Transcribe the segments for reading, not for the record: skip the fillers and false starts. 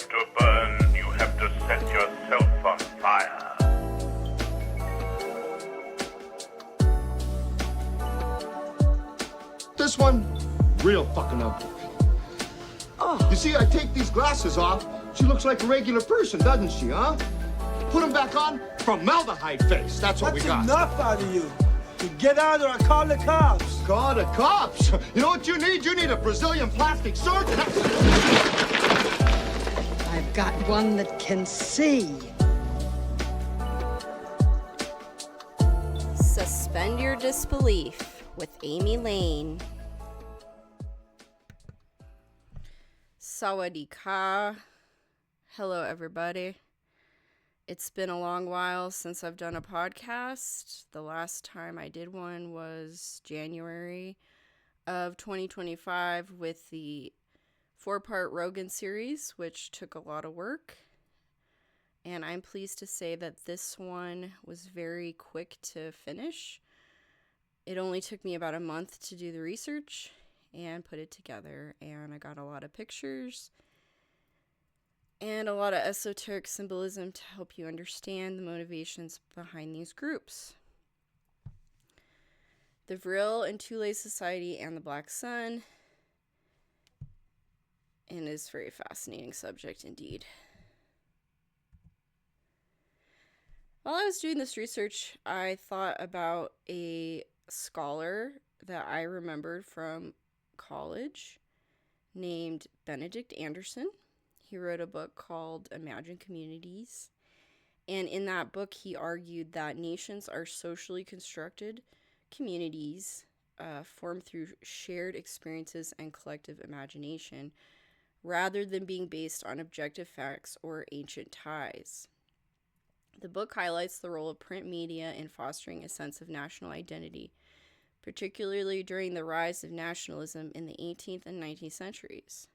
To burn, you have to set yourself on fire. This one, real fucking ugly. Oh. You see, I take these glasses off, she looks like a regular person, doesn't she, huh? Put them back on, formaldehyde face. That's what we got. That's enough out of you. You get out or I call the cops. Call the cops? You know what you need? You need a Brazilian plastic surgeon. I've got one that can see. Suspend Your Disbelief with Amy Lane. Sawadee ka. Hello, everybody. It's been a long while since I've done a podcast. The last time I did one was January of 2025 with the 4-part Rogan series, which took a lot of work. And I'm pleased to say that this one was very quick to finish. It only took me about a month to do the research and put it together, and I got a lot of pictures and a lot of esoteric symbolism to help you understand the motivations behind these groups. The Vril and Thule Society and the Black Sun, and is a very fascinating subject indeed. While I was doing this research, I thought about a scholar that I remembered from college named Benedict Anderson. He wrote a book called Imagine Communities, and in that book he argued that nations are socially constructed communities formed through shared experiences and collective imagination rather than being based on objective facts or ancient ties. The book highlights the role of print media in fostering a sense of national identity, particularly during the rise of nationalism in the 18th and 19th centuries.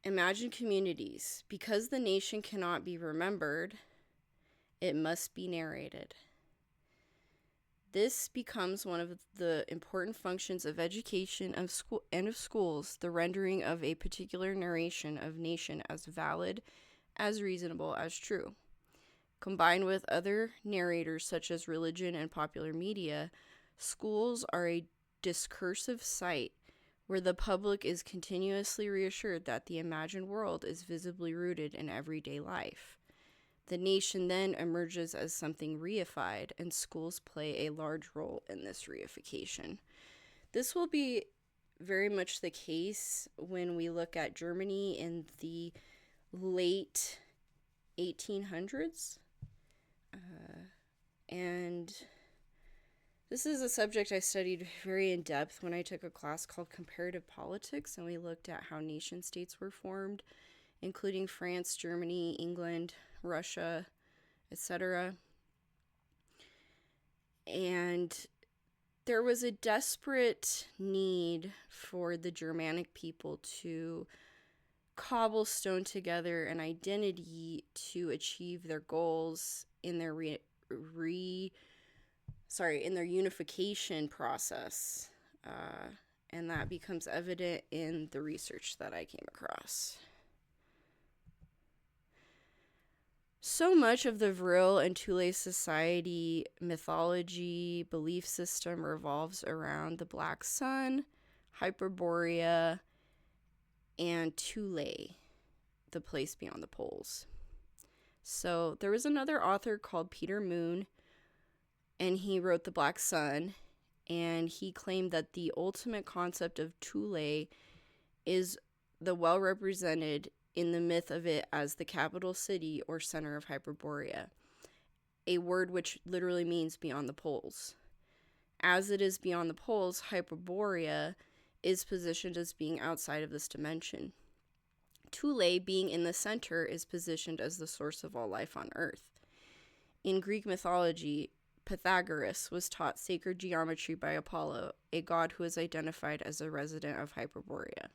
Imagine communities. Because the nation cannot be remembered, it must be narrated. This becomes one of the important functions of education of school and of schools, the rendering of a particular narration of nation as valid, as reasonable, as true. Combined with other narrators such as religion and popular media, schools are a discursive site where the public is continuously reassured that the imagined world is visibly rooted in everyday life. The nation then emerges as something reified, and schools play a large role in this reification. This will be very much the case when we look at Germany in the late 1800s. And this is a subject I studied very in depth when I took a class called Comparative Politics, and we looked at how nation states were formed, including France, Germany, England, Russia, etc. And there was a desperate need for the Germanic people to cobblestone together an identity to achieve their goals in their in their unification process, and that becomes evident in the research that I came across. So much of the Vril and Thule Society mythology belief system revolves around the Black Sun, Hyperborea, and Thule, the place beyond the poles. So there was another author called Peter Moon, and he wrote The Black Sun, and he claimed that the ultimate concept of Thule is the well represented in the myth of it as the capital city or center of Hyperborea, a word which literally means beyond the poles. As it is beyond the poles, Hyperborea is positioned as being outside of this dimension. Thule, being in the center, is positioned as the source of all life on Earth. In Greek mythology, Pythagoras was taught sacred geometry by Apollo, a god who is identified as a resident of Hyperborea.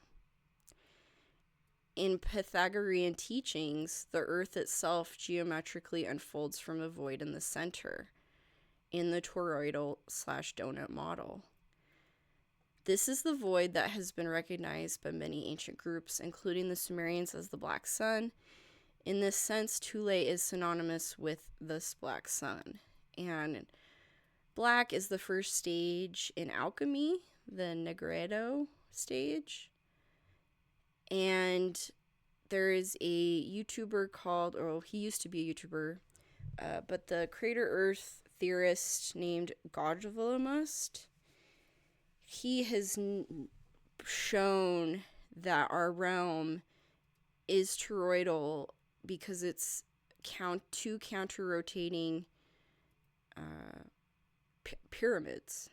In Pythagorean teachings, the Earth itself geometrically unfolds from a void in the center, in the toroidal/donut model. This is the void that has been recognized by many ancient groups, including the Sumerians, as the Black Sun. In this sense, Thule is synonymous with this Black Sun. And black is the first stage in alchemy, the Negredo stage. And there is a YouTuber called, or he used to be a YouTuber, but the Crater Earth theorist named Godwillemust, he has shown that our realm is toroidal because it's two counter-rotating pyramids.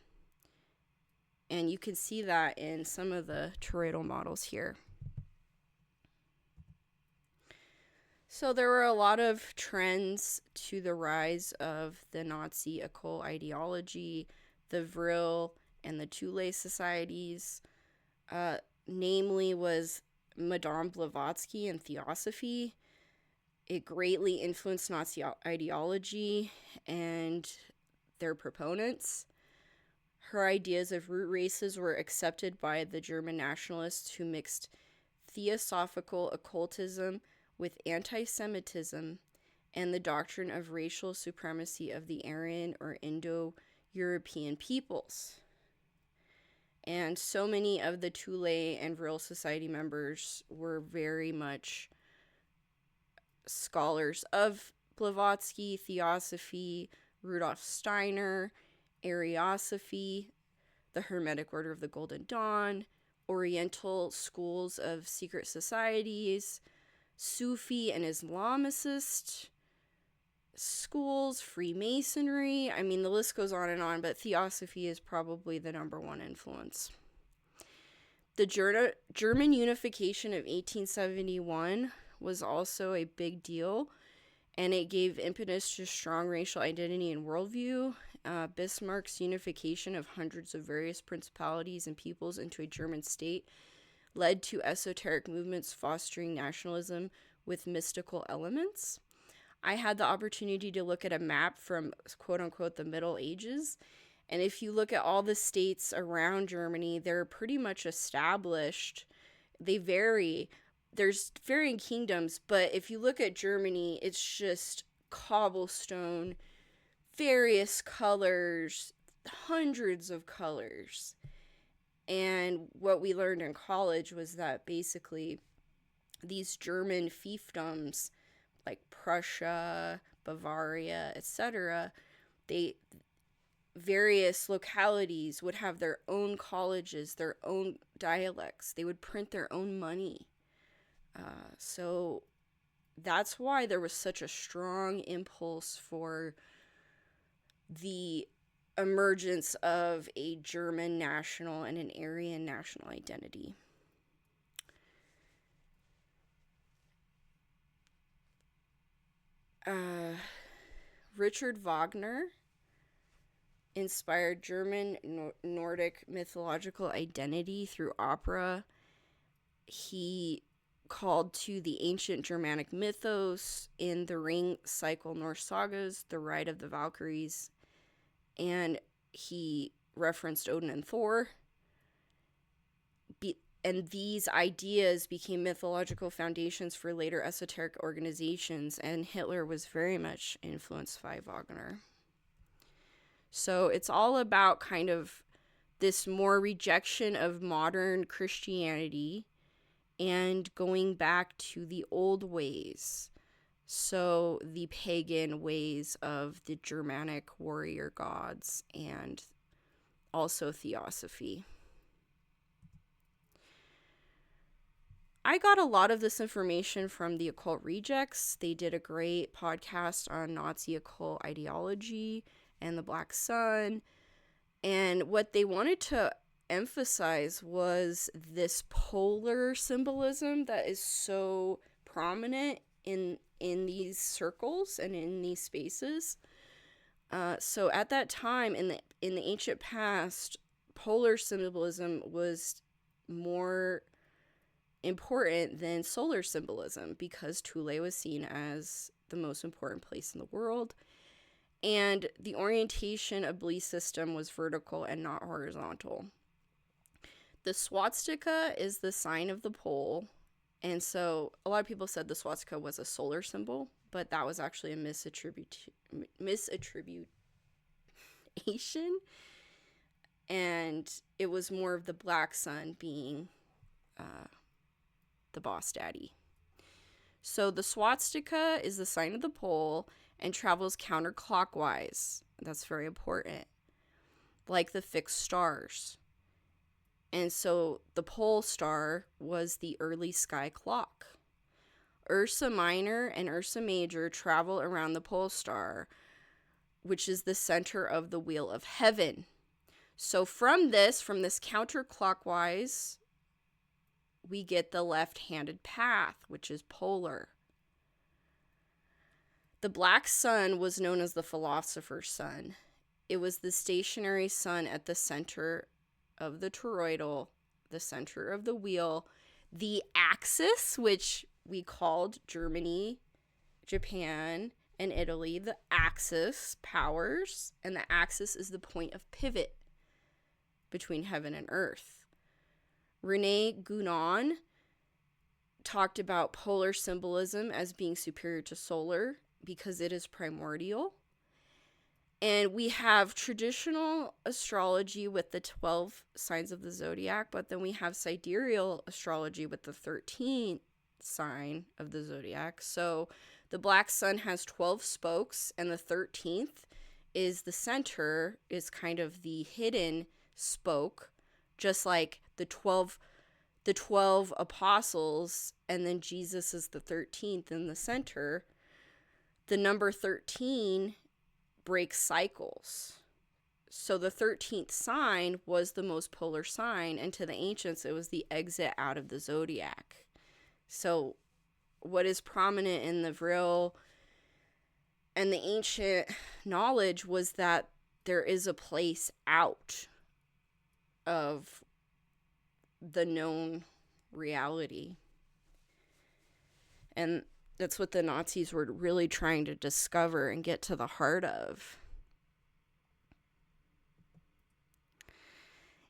And you can see that in some of the toroidal models here. So there were a lot of trends to the rise of the Nazi occult ideology, the Vril and the Thule societies. Namely was Madame Blavatsky and Theosophy. It greatly influenced Nazi ideology and their proponents. Her ideas of root races were accepted by the German nationalists who mixed theosophical occultism with anti-Semitism and the doctrine of racial supremacy of the Aryan or Indo-European peoples. And so many of the Thule and Vril Society members were very much scholars of Blavatsky, Theosophy, Rudolf Steiner, Ariosophy, the Hermetic Order of the Golden Dawn, Oriental schools of secret societies, Sufi and Islamicist schools, Freemasonry. I mean, the list goes on, but Theosophy is probably the number one influence. The German unification of 1871 was also a big deal, and it gave impetus to strong racial identity and worldview. Bismarck's unification of hundreds of various principalities and peoples into a German state led to esoteric movements fostering nationalism with mystical elements. I had the opportunity to look at a map from quote-unquote the Middle Ages, and if you look at all the states around Germany, they're pretty much established. They vary. There's varying kingdoms, but if you look at Germany, it's just cobblestone, various colors, hundreds of colors. And what we learned in college was that basically these German fiefdoms, like Prussia, Bavaria, etc., various localities would have their own colleges, their own dialects. They would print their own money. So that's why there was such a strong impulse for the emergence of a German national and an Aryan national identity. Richard Wagner inspired German Nordic mythological identity through opera. He called to the ancient Germanic mythos in the Ring Cycle Norse sagas, the Ride of the Valkyries, and he referenced Odin and Thor. And these ideas became mythological foundations for later esoteric organizations, and Hitler was very much influenced by Wagner. So it's all about kind of this more rejection of modern Christianity and going back to the old ways. So the pagan ways of the Germanic warrior gods and also Theosophy. I got a lot of this information from the Occult Rejects. They did a great podcast on Nazi occult ideology and the Black Sun. And what they wanted to emphasize was this polar symbolism that is so prominent in these circles and in these spaces. So at that time, in the ancient past, polar symbolism was more important than solar symbolism because Thule was seen as the most important place in the world, and the orientation of belief system was vertical and not horizontal. The swastika is the sign of the pole. And so a lot of people said the swastika was a solar symbol, but that was actually a misattribution. And it was more of the black sun being the boss daddy. So the swastika is the sign of the pole and travels counterclockwise. That's very important. Like the fixed stars. And so the pole star was the early sky clock. Ursa Minor and Ursa Major travel around the pole star, which is the center of the wheel of heaven. So from this counterclockwise, we get the left-handed path, which is polar. The black sun was known as the philosopher's sun. It was the stationary sun at the center of the toroidal, the center of the wheel, the axis, which we called Germany, Japan, and Italy, the axis powers, and the axis is the point of pivot between heaven and earth. Rene Guénon talked about polar symbolism as being superior to solar because it is primordial. And we have traditional astrology with the 12 signs of the zodiac, but then we have sidereal astrology with the 13th sign of the zodiac. So the black sun has 12 spokes, and the 13th is the center, is kind of the hidden spoke, just like the 12 apostles, and then Jesus is the 13th in the center. The number 13 breaks cycles. So the 13th sign was the most polar sign, and to the ancients it was the exit out of the zodiac. So what is prominent in the Vril and the ancient knowledge was that there is a place out of the known reality. And that's what the Nazis were really trying to discover and get to the heart of.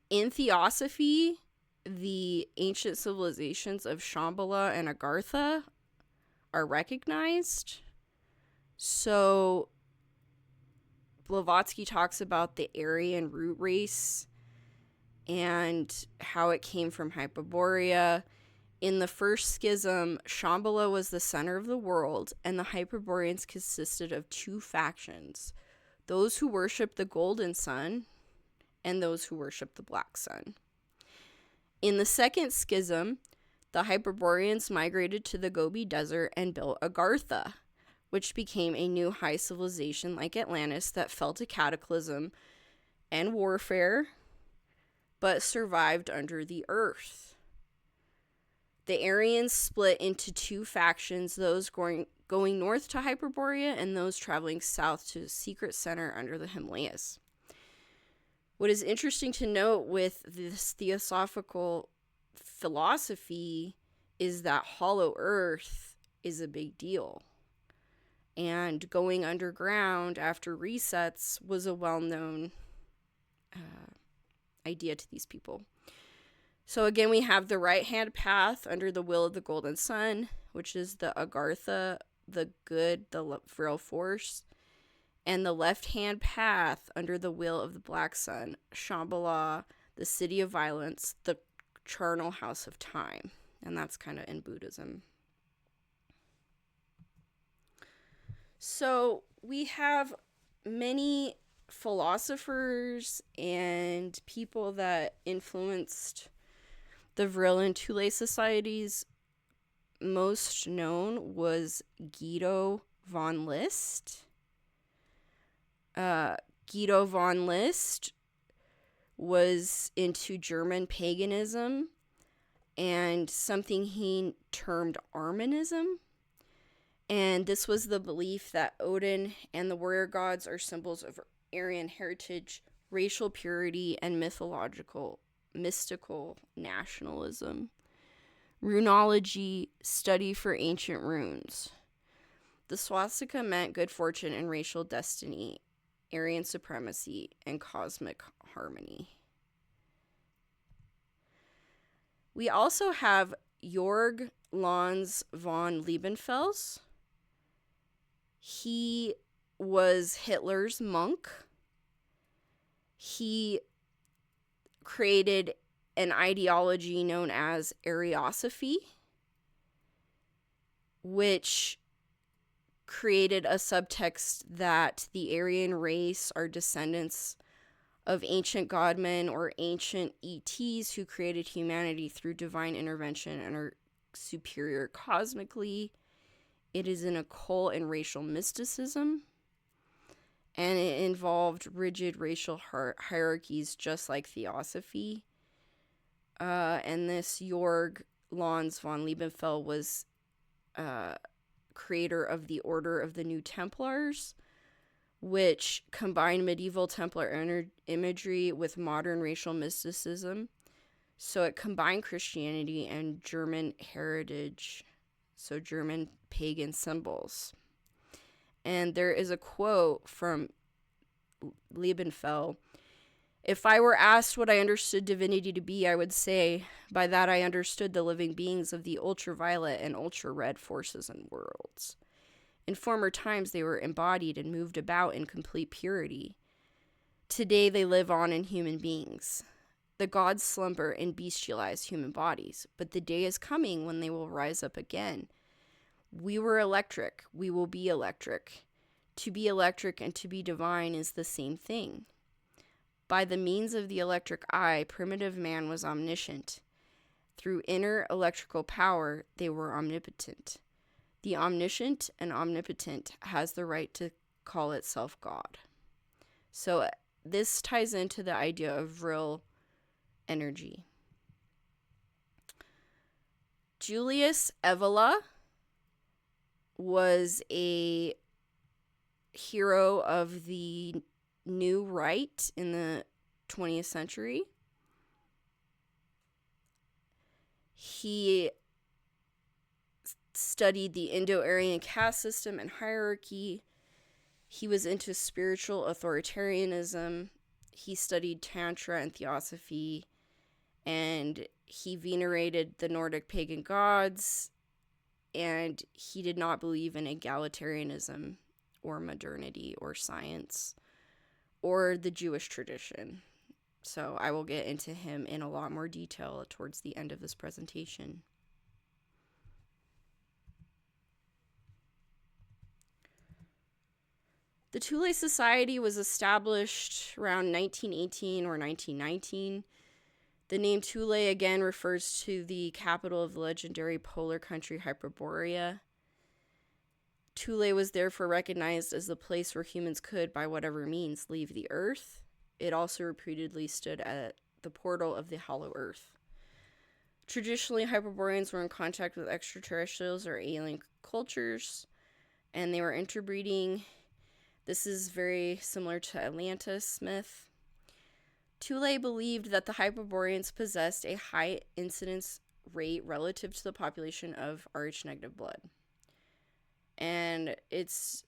In Theosophy, the ancient civilizations of Shambhala and Agartha are recognized. So Blavatsky talks about the Aryan root race and how it came from Hyperborea. In the first schism, Shambhala was the center of the world, and the Hyperboreans consisted of two factions, those who worshiped the golden sun and those who worshiped the black sun. In the second schism, the Hyperboreans migrated to the Gobi Desert and built Agartha, which became a new high civilization like Atlantis that felt a cataclysm and warfare, but survived under the earth. The Aryans split into two factions, those going north to Hyperborea and those traveling south to the secret center under the Himalayas. What is interesting to note with this theosophical philosophy is that hollow earth is a big deal. And going underground after resets was a well-known idea to these people. So again, we have the right-hand path under the will of the golden sun, which is the Agartha, the good, the Vril force, and the left-hand path under the will of the black sun, Shambhala, the city of violence, the charnel house of time. And that's kind of in Buddhism. So we have many philosophers and people that influenced the Vril and Thule societies. Most known was Guido von List. Guido von List was into German paganism and something he termed Armanism. And this was the belief that Odin and the warrior gods are symbols of Aryan heritage, racial purity, and mystical nationalism. Runology, study for ancient runes. The swastika meant good fortune and racial destiny, Aryan supremacy, and cosmic harmony. We also have Jorg Lons von Liebenfels. He was Hitler's monk. He created an ideology known as Ariosophy, which created a subtext that the Aryan race are descendants of ancient godmen or ancient ETs who created humanity through divine intervention and are superior cosmically. It is an occult and racial mysticism, and it involved rigid racial hierarchies just like theosophy. And this Jorg Lons von Liebenfeld was creator of the Order of the New Templars, which combined medieval Templar imagery with modern racial mysticism. So it combined Christianity and German heritage, so German pagan symbols. And there is a quote from Liebenfeld: "If I were asked what I understood divinity to be, I would say, by that I understood the living beings of the ultraviolet and ultra-red forces and worlds. In former times they were embodied and moved about in complete purity. Today they live on in human beings. The gods slumber in bestialized human bodies, but the day is coming when they will rise up again. We were electric, we will be electric. To be electric and to be divine is the same thing. By the means of the electric eye, primitive man was omniscient. Through inner electrical power, they were omnipotent. The omniscient and omnipotent has the right to call itself God." So this ties into the idea of Vril energy. Julius Evola was a hero of the New Right in the 20th century. He studied the Indo-Aryan caste system and hierarchy. He was into spiritual authoritarianism. He studied Tantra and Theosophy, and he venerated the Nordic pagan gods, and he did not believe in egalitarianism or modernity or science or the Jewish tradition. So I will get into him in a lot more detail towards the end of this presentation. The Thule Society was established around 1918 or 1919. The name Thule again refers to the capital of the legendary polar country Hyperborea. Thule was therefore recognized as the place where humans could, by whatever means, leave the Earth. It also reputedly stood at the portal of the Hollow Earth. Traditionally, Hyperboreans were in contact with extraterrestrials or alien cultures, and they were interbreeding. This is very similar to Atlantis myth. Thule believed that the Hyperboreans possessed a high incidence rate relative to the population of Rh-negative blood. And it's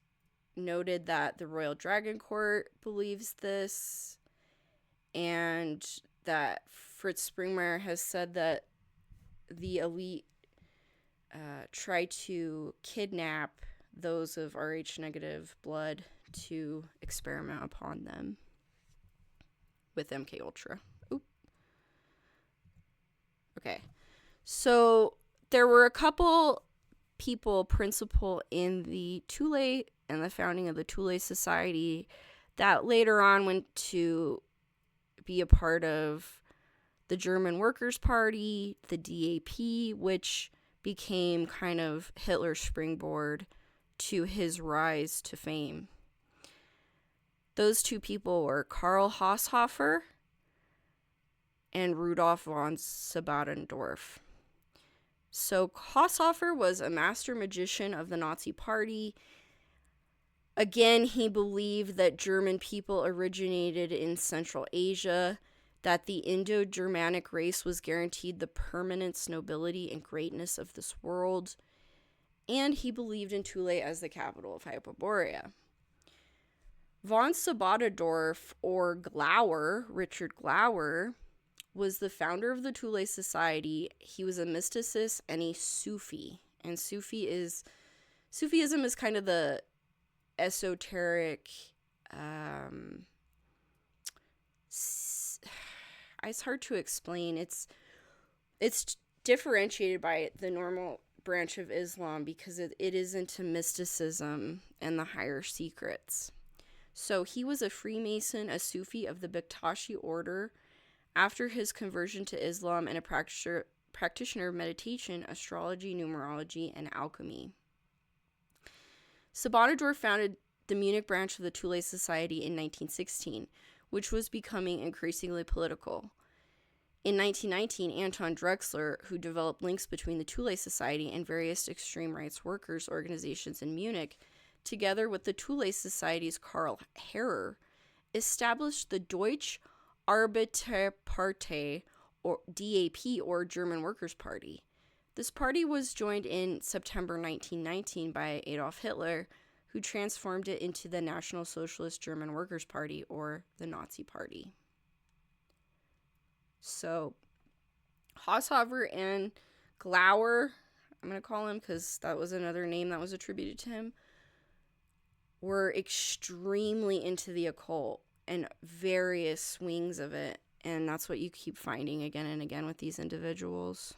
noted that the Royal Dragon Court believes this, and that Fritz Springmeier has said that the elite try to kidnap those of Rh-negative blood to experiment upon them with MK Ultra. Oop. Okay. So there were a couple principal in the Thule and the founding of the Thule Society that later on went to be a part of the German Workers' Party, the DAP, which became kind of Hitler's springboard to his rise to fame. Those two people were Karl Haushofer and Rudolf von Sabbatendorf. So Haushofer was a master magician of the Nazi Party. Again, he believed that German people originated in Central Asia, that the Indo-Germanic race was guaranteed the permanence, nobility, and greatness of this world, and he believed in Thule as the capital of Hyperborea. Von Sabbatendorf, or Glauer, Richard Glauer, was the founder of the Thule Society. He was a mysticist and a Sufi. And Sufism is kind of the esoteric, it's hard to explain. It's differentiated by the normal branch of Islam because it is into mysticism and the higher secrets. So he was a Freemason, a Sufi of the Bektashi order. After his conversion to Islam, and a practitioner of meditation, astrology, numerology, and alchemy. Sabotador founded the Munich branch of the Thule Society in 1916, which was becoming increasingly political. In 1919, Anton Drexler, who developed links between the Thule Society and various extreme rights workers' organizations in Munich, together with the Thule Society's Karl Harrer, established the Deutsche Arbeiterpartei, or DAP, or German Workers' Party. This party was joined in September 1919 by Adolf Hitler, who transformed it into the National Socialist German Workers' Party, or the Nazi Party. So, Haushofer and Glauer, I'm going to call him because that was another name that was attributed to him, were extremely into the occult and various wings of it. And that's what you keep finding again and again with these individuals.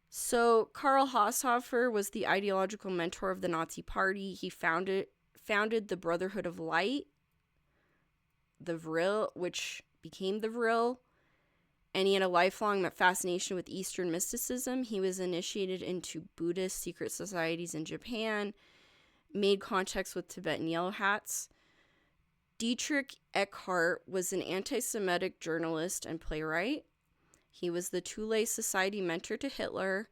So Karl Haushofer was the ideological mentor of the Nazi Party. He founded the Brotherhood of Light, the Vril, which became the Vril, and he had a lifelong fascination with Eastern mysticism. He was initiated into Buddhist secret societies in Japan, made contacts with Tibetan Yellow Hats. Dietrich Eckart was an anti-Semitic journalist and playwright. He was the Thule Society mentor to Hitler,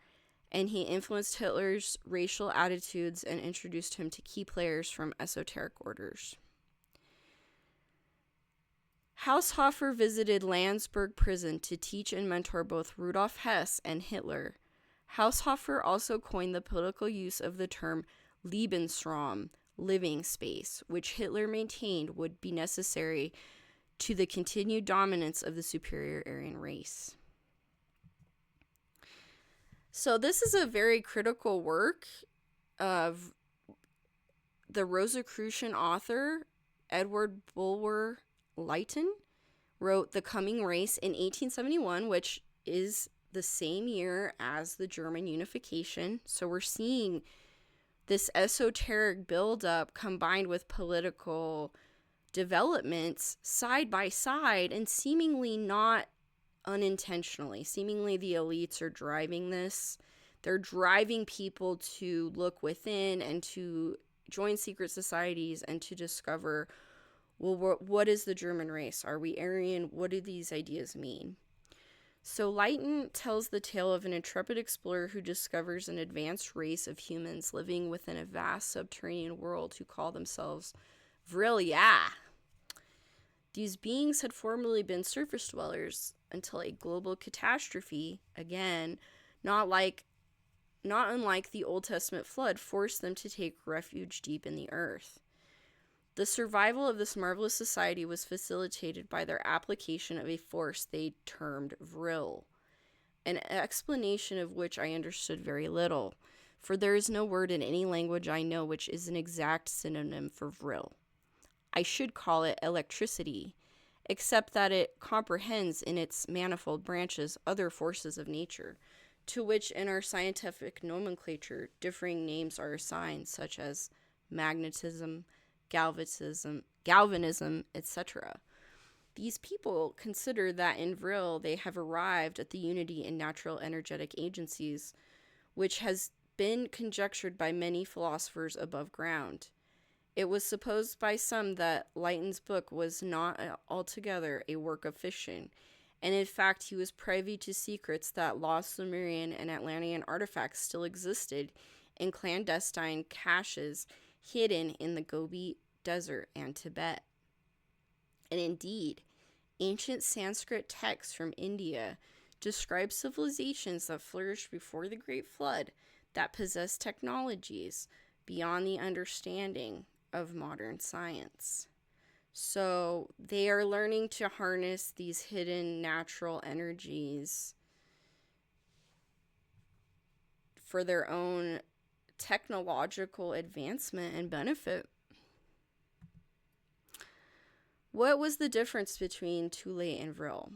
and he influenced Hitler's racial attitudes and introduced him to key players from esoteric orders. Haushofer visited Landsberg prison to teach and mentor both Rudolf Hess and Hitler. Haushofer also coined the political use of the term Lebensraum, living space, which Hitler maintained would be necessary to the continued dominance of the superior Aryan race. So this is a very critical work of the Rosicrucian author Edward Bulwer Lytton wrote The Coming Race in 1871, which is the same year as the German unification. So we're seeing this esoteric buildup combined with political developments side by side, and seemingly not unintentionally. Seemingly the elites are driving this. They're driving people to look within and to join secret societies and to discover, well, what is the German race? Are we Aryan? What do these ideas mean? So Lytton tells the tale of an intrepid explorer who discovers an advanced race of humans living within a vast subterranean world who call themselves Vril. These beings had formerly been surface dwellers until a global catastrophe, again, not unlike the Old Testament flood, forced them to take refuge deep in the earth. The survival of this marvelous society was facilitated by their application of a force they termed Vril, an explanation of which I understood very little, for there is no word in any language I know which is an exact synonym for Vril. I should call it electricity, except that it comprehends in its manifold branches other forces of nature, to which in our scientific nomenclature differing names are assigned, such as magnetism, galvanism, etc. These people consider that in Vril they have arrived at the unity in natural energetic agencies, which has been conjectured by many philosophers above ground. It was supposed by some that Lytton's book was not altogether a work of fiction, and in fact he was privy to secrets that lost Sumerian and Atlantean artifacts still existed in clandestine caches hidden in the Gobi Desert and Tibet. And indeed, ancient Sanskrit texts from India describe civilizations that flourished before the Great Flood that possessed technologies beyond the understanding of modern science. So they are learning to harness these hidden natural energies for their own technological advancement and benefit. What was the difference between Thule and Vril?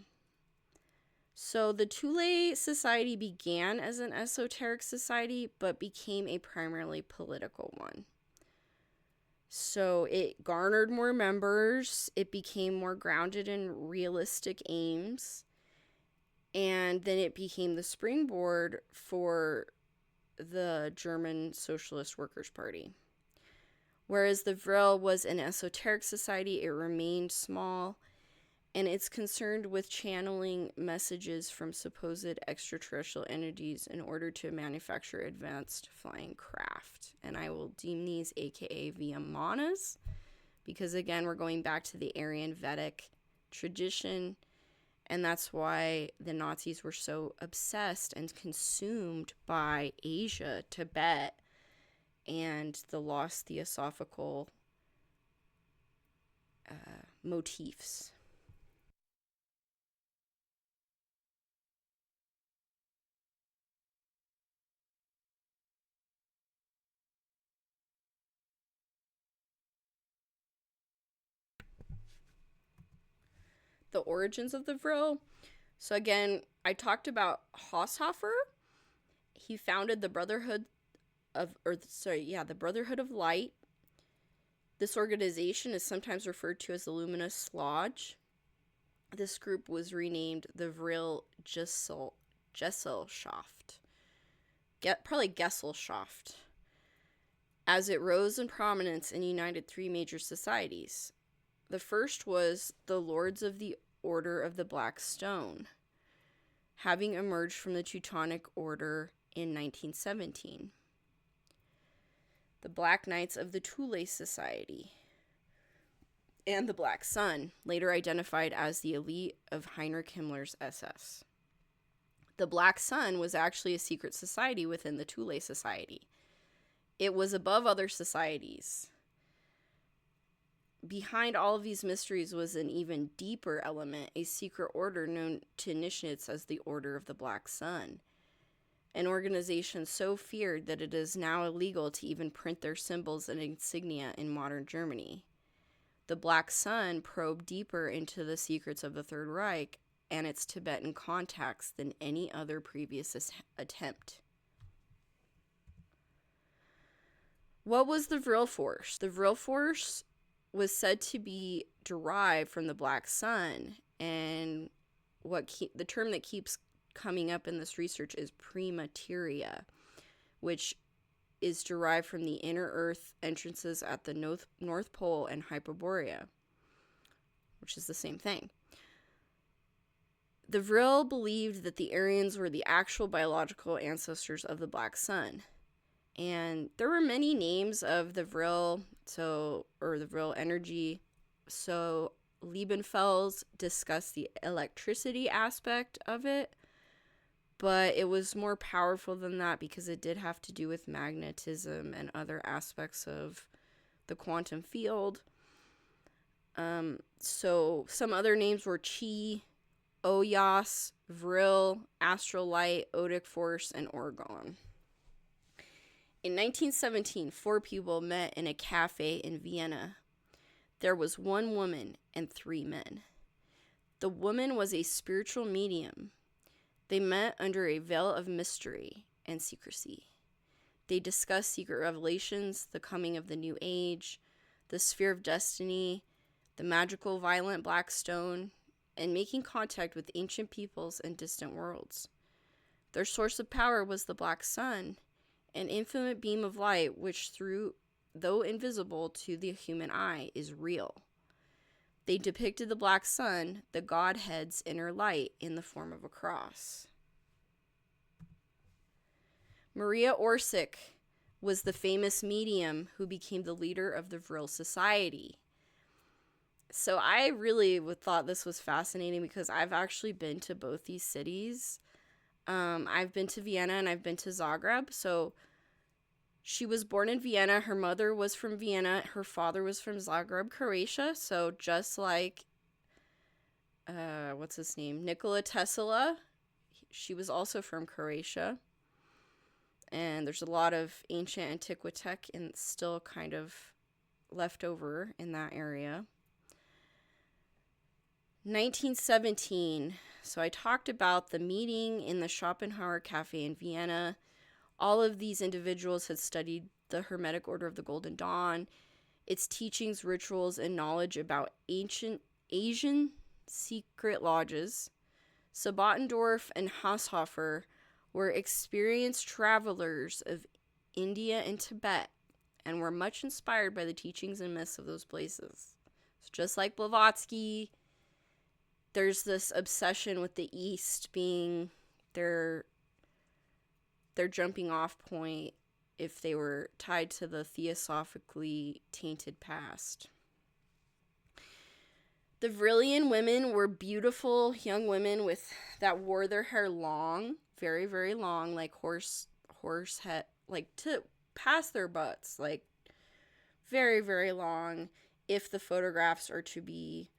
So the Thule Society began as an esoteric society, but became a primarily political one. So it garnered more members, it became more grounded in realistic aims, and then it became the springboard for the German Socialist Workers' Party. Whereas the Vril was an esoteric society, it remained small, and it's concerned with channeling messages from supposed extraterrestrial entities in order to manufacture advanced flying craft. And I will deem these aka Vimanas, because again, we're going back to the Aryan Vedic tradition, and that's why the Nazis were so obsessed and consumed by Asia, Tibet, and the lost theosophical motifs. The origins of the Vril. So again, I talked about Haushofer. He founded the Brotherhood of Light. This organization is sometimes referred to as the Luminous Lodge. This group was renamed the Vril Gesellschaft. Probably Gesellschaft. As it rose in prominence and united three major societies. The first was the Lords of the Order of the Black Stone, having emerged from the Teutonic Order in 1917. The Black Knights of the Thule Society, and the Black Sun, later identified as the elite of Heinrich Himmler's SS. The Black Sun was actually a secret society within the Thule Society. It was above other societies. Behind all of these mysteries was an even deeper element, a secret order known to initiates as the Order of the Black Sun. An organization so feared that it is now illegal to even print their symbols and insignia in modern Germany. The Black Sun probed deeper into the secrets of the Third Reich and its Tibetan contacts than any other previous attempt. What was the Vril Force? The Vril Force was said to be derived from the Black Sun, and the term that keeps coming up in this research is premateria, which is derived from the inner Earth entrances at the North Pole and Hyperborea, which is the same thing. The Vril believed that the Aryans were the actual biological ancestors of the Black Sun. And there were many names of the Vril, or the Vril energy. So Liebenfels discussed the electricity aspect of it, but it was more powerful than that because it did have to do with magnetism and other aspects of the quantum field. So some other names were Chi, Oyas, Vril, Astral Light, Odic Force, and Orgon. In 1917, 4 people met in a cafe in Vienna. There was 1 woman and 3 men. The woman was a spiritual medium. They met under a veil of mystery and secrecy. They discussed secret revelations, the coming of the new age, the sphere of destiny, the magical violent black stone, and making contact with ancient peoples and distant worlds. Their source of power was the Black Sun, an infinite beam of light which, though invisible to the human eye, is real. They depicted the Black Sun, the Godhead's inner light, in the form of a cross. Maria Orsic was the famous medium who became the leader of the Vril Society. So I really thought this was fascinating because I've actually been to both these cities. I've been to Vienna and I've been to Zagreb. So She was born in Vienna. Her mother was from Vienna. Her father was from Zagreb, Croatia. So just like, what's his name? Nikola Tesla. She was also from Croatia. And there's a lot of ancient antiquitech and still kind of left over in that area. 1917. So I talked about the meeting in the Schopenhauer Cafe in Vienna. All of these individuals had studied the Hermetic Order of the Golden Dawn, its teachings, rituals, and knowledge about ancient Asian secret lodges. Sabotendorf and Haushofer were experienced travelers of India and Tibet and were much inspired by the teachings and myths of those places. So just like Blavatsky, there's this obsession with the East being their jumping off point if they were tied to the theosophically tainted past. The Vrillian women were beautiful young women that wore their hair long, very, very long, like horse head, like to past their butts, like very, very long, if the photographs are to be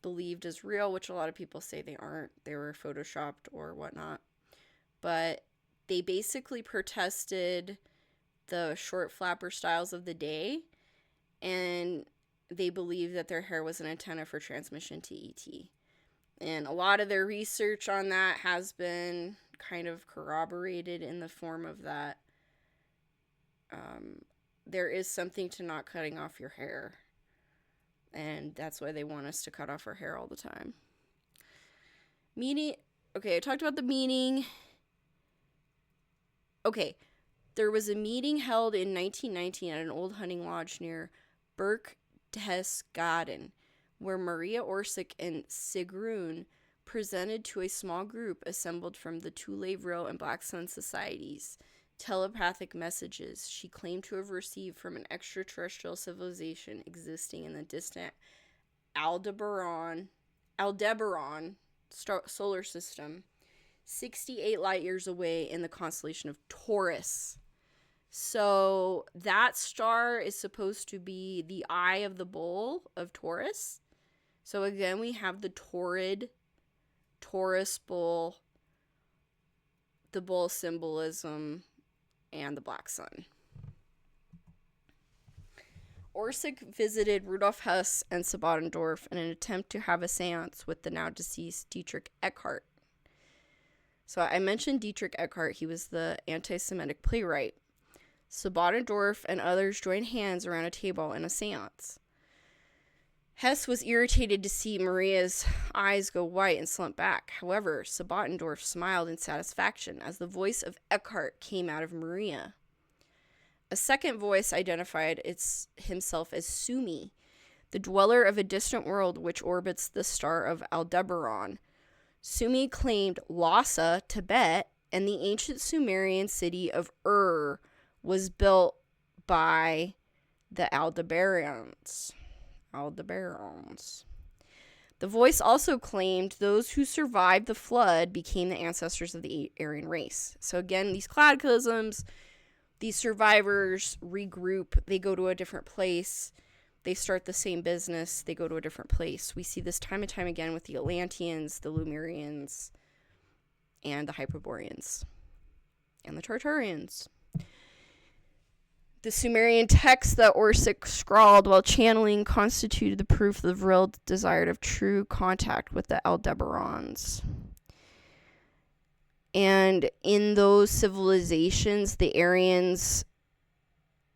believed as real, which a lot of people say they aren't. They were photoshopped or whatnot. But they basically protested the short flapper styles of the day, and they believed that their hair was an antenna for transmission to ET. And a lot of their research on that has been kind of corroborated in the form of that there is something to not cutting off your hair. And that's why they want us to cut off our hair all the time. Meeting. Okay, I talked about the meeting. Okay, there was a meeting held in 1919 at an old hunting lodge near Berchtesgaden, where Maria Orsic and Sigrun presented to a small group assembled from the Thule, Vril, and Black Sun societies telepathic messages she claimed to have received from an extraterrestrial civilization existing in the distant Aldebaran solar system, 68 light years away in the constellation of Taurus. So that star is supposed to be the eye of the bull of Taurus. So again, we have the Taurid Taurus bull, the bull symbolism, and the black sun. Orsic visited Rudolf Hess and Sabotendorf in an attempt to have a seance with the now deceased Dietrich Eckhart. So I mentioned Dietrich Eckhart. He was the anti-Semitic playwright. Sabotendorf and others joined hands around a table in a seance. Hess was irritated to see Maria's eyes go white and slump back. However, Sabotendorf smiled in satisfaction as the voice of Eckhart came out of Maria. A second voice identified himself as Sumi, the dweller of a distant world which orbits the star of Aldebaran. Sumi claimed Lhasa, Tibet, and the ancient Sumerian city of Ur was built by the Aldebarans. The voice also claimed those who survived the flood became the ancestors of the Aryan race. So again, these cataclysms, these survivors regroup, they go to a different place, they start the same business, they go to a different place. We see this time and time again with the Atlanteans, the Lemurians, and the Hyperboreans, and the Tartarians. The Sumerian text that Orsic scrawled while channeling constituted the proof the Vril desired of true contact with the Aldebarans. And in those civilizations, the Aryans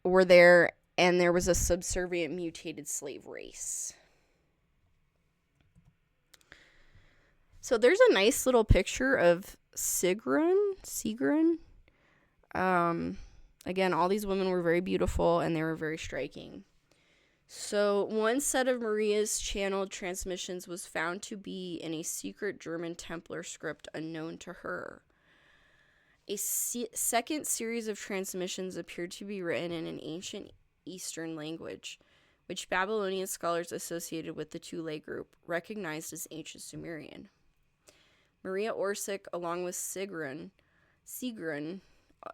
were there, and there was a subservient mutated slave race. So there's a nice little picture of Sigrun. Again, all these women were very beautiful, and they were very striking. So one set of Maria's channeled transmissions was found to be in a secret German Templar script unknown to her. A second series of transmissions appeared to be written in an ancient Eastern language, which Babylonian scholars associated with the Thule group recognized as ancient Sumerian. Maria Orsic, along with Sigrun,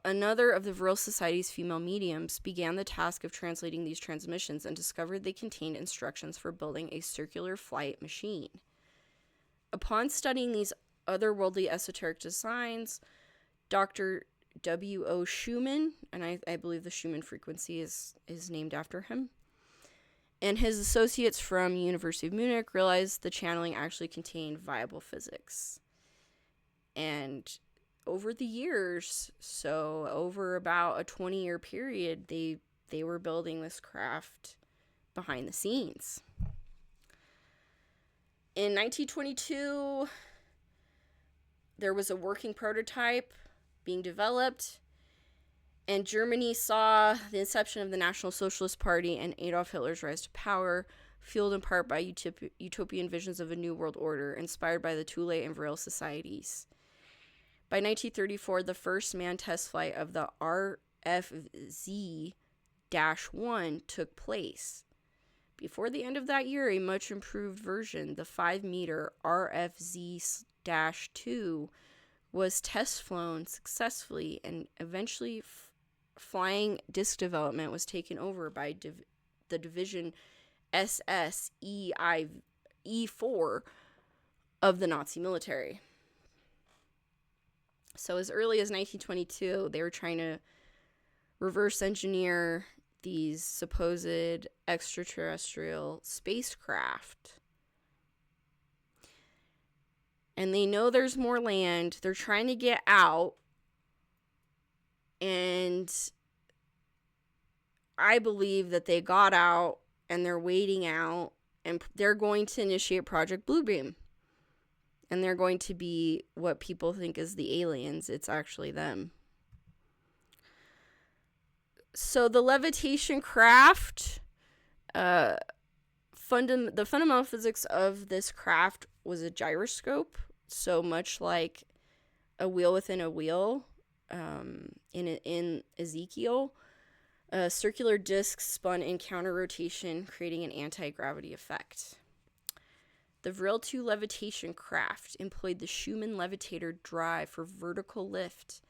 another of the Vril Society's female mediums began the task of translating these transmissions and discovered they contained instructions for building a circular flight machine. Upon studying these otherworldly esoteric designs, Dr. W.O. Schumann, and I believe the Schumann frequency is named after him, and his associates from University of Munich realized the channeling actually contained viable physics. And over the years, so over about a 20-year period, they were building this craft behind the scenes. In 1922, there was a working prototype being developed, and Germany saw the inception of the National Socialist Party and Adolf Hitler's rise to power, fueled in part by utopian visions of a new world order, inspired by the Thule and Vril societies. By 1934, the first manned test flight of the RFZ-1 took place. Before the end of that year, a much improved version, the 5-meter RFZ-2, was test flown successfully, and eventually flying disc development was taken over by the division SS-E4 of the Nazi military. So as early as 1922, they were trying to reverse engineer these supposed extraterrestrial spacecraft. And they know there's more land. They're trying to get out. And I believe that they got out and they're waiting out. And they're going to initiate Project Bluebeam. And they're going to be what people think is the aliens. It's actually them. So the levitation craft, the fundamental physics of this craft was a gyroscope. So much like a wheel within a wheel in Ezekiel, circular discs spun in counter rotation, creating an anti-gravity effect. The Vril 2 levitation craft employed the Schumann levitator drive for vertical lift,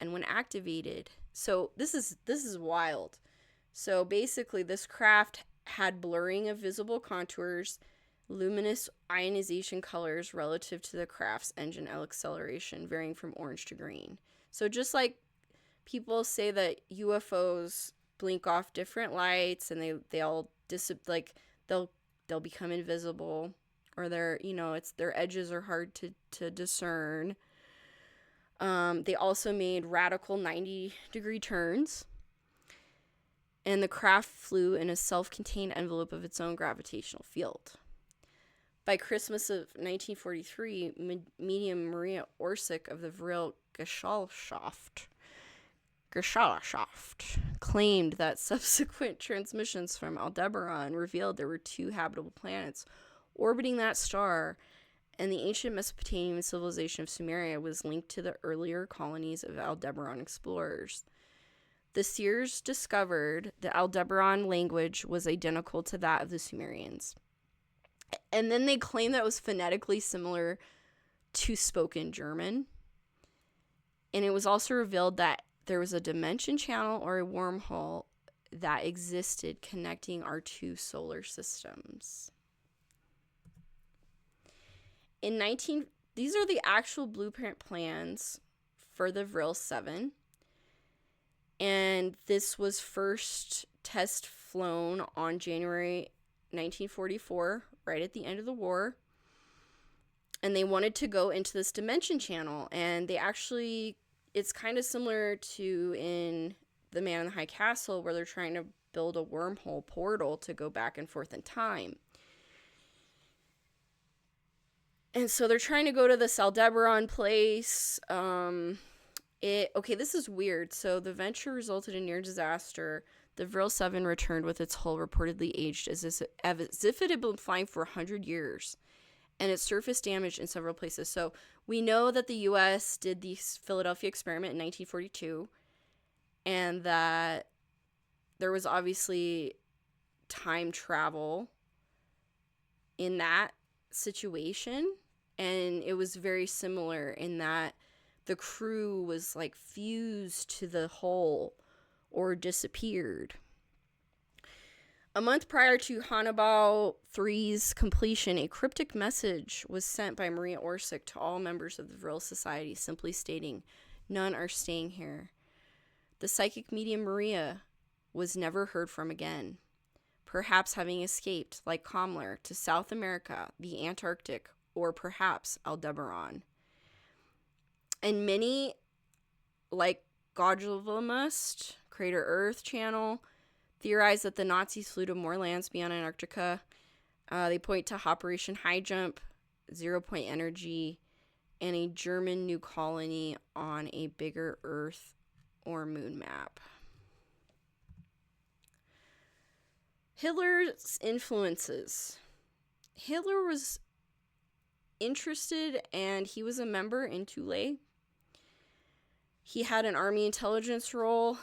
and when activated, so this is wild. So basically, this craft had blurring of visible contours, luminous ionization colors relative to the craft's engine acceleration, varying from orange to green. So just like people say that UFOs blink off different lights and they all they'll become invisible, or their edges are hard to discern. They also made radical 90-degree turns, and the craft flew in a self-contained envelope of its own gravitational field. By Christmas of 1943, medium Maria Orsic of the Vril Gesellschaft claimed that subsequent transmissions from Aldebaran revealed there were 2 habitable planets orbiting that star, and the ancient Mesopotamian civilization of Sumeria was linked to the earlier colonies of Aldebaran explorers. The seers discovered the Aldebaran language was identical to that of the Sumerians. And then they claimed that it was phonetically similar to spoken German. And it was also revealed that there was a dimension channel or a wormhole that existed connecting our 2 solar systems. These are the actual blueprint plans for the Vril 7. And this was first test flown on January 1944, right at the end of the war. And they wanted to go into this dimension channel. And it's kind of similar to in The Man in the High Castle, where they're trying to build a wormhole portal to go back and forth in time. And so they're trying to go to this Aldebaran place. This is weird. So the venture resulted in near disaster. The Vril 7 returned with its hull reportedly aged as if it had been flying for 100 years. And its surface damaged in several places. So we know that the U.S. did the Philadelphia experiment in 1942. And that there was obviously time travel in that situation, and it was very similar in that the crew was like fused to the hull or disappeared. A month prior to Hannibal 3's completion, a cryptic message was sent by Maria Orsic to all members of the Vril Society, simply stating, "None are staying here." The psychic medium Maria was never heard from again, perhaps having escaped, like Comler, to South America, the Antarctic, or perhaps Aldebaran. And many, like Godulmust, Crater Earth Channel, theorize that the Nazis flew to more lands beyond Antarctica. They point to Operation High Jump, 0 Point Energy, and a German new colony on a bigger Earth or moon map. Hitler's influences. Hitler was interested, and he was a member in Thule. He had an army intelligence role,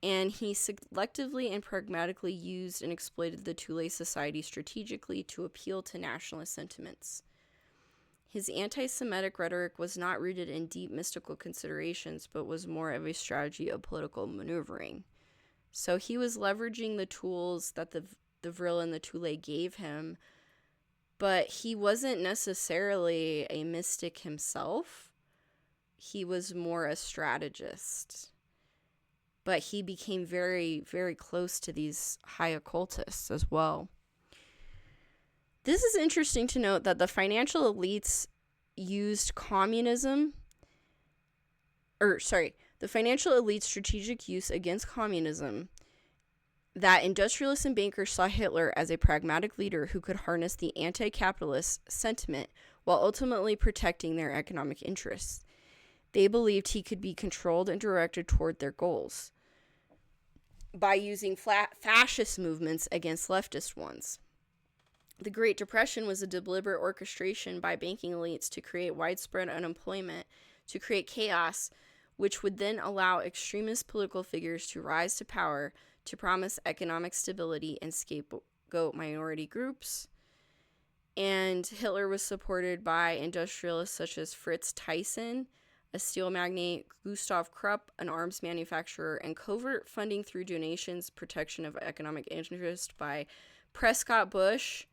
and he selectively and pragmatically used and exploited the Thule Society strategically to appeal to nationalist sentiments. His anti-Semitic rhetoric was not rooted in deep mystical considerations, but was more of a strategy of political maneuvering. So he was leveraging the tools that the Vril and the Thule gave him, but he wasn't necessarily a mystic himself. He was more a strategist. But he became very, very close to these high occultists as well. This is interesting to note that the financial elites used the financial elite's strategic use against communism, that industrialists and bankers saw Hitler as a pragmatic leader who could harness the anti-capitalist sentiment while ultimately protecting their economic interests. They believed he could be controlled and directed toward their goals by using fascist movements against leftist ones. The Great Depression was a deliberate orchestration by banking elites to create widespread unemployment, to create chaos, which would then allow extremist political figures to rise to power to promise economic stability and scapegoat minority groups. And Hitler was supported by industrialists such as Fritz Thyssen, a steel magnate, Gustav Krupp, an arms manufacturer, and covert funding through donations, protection of economic interest by Prescott Bush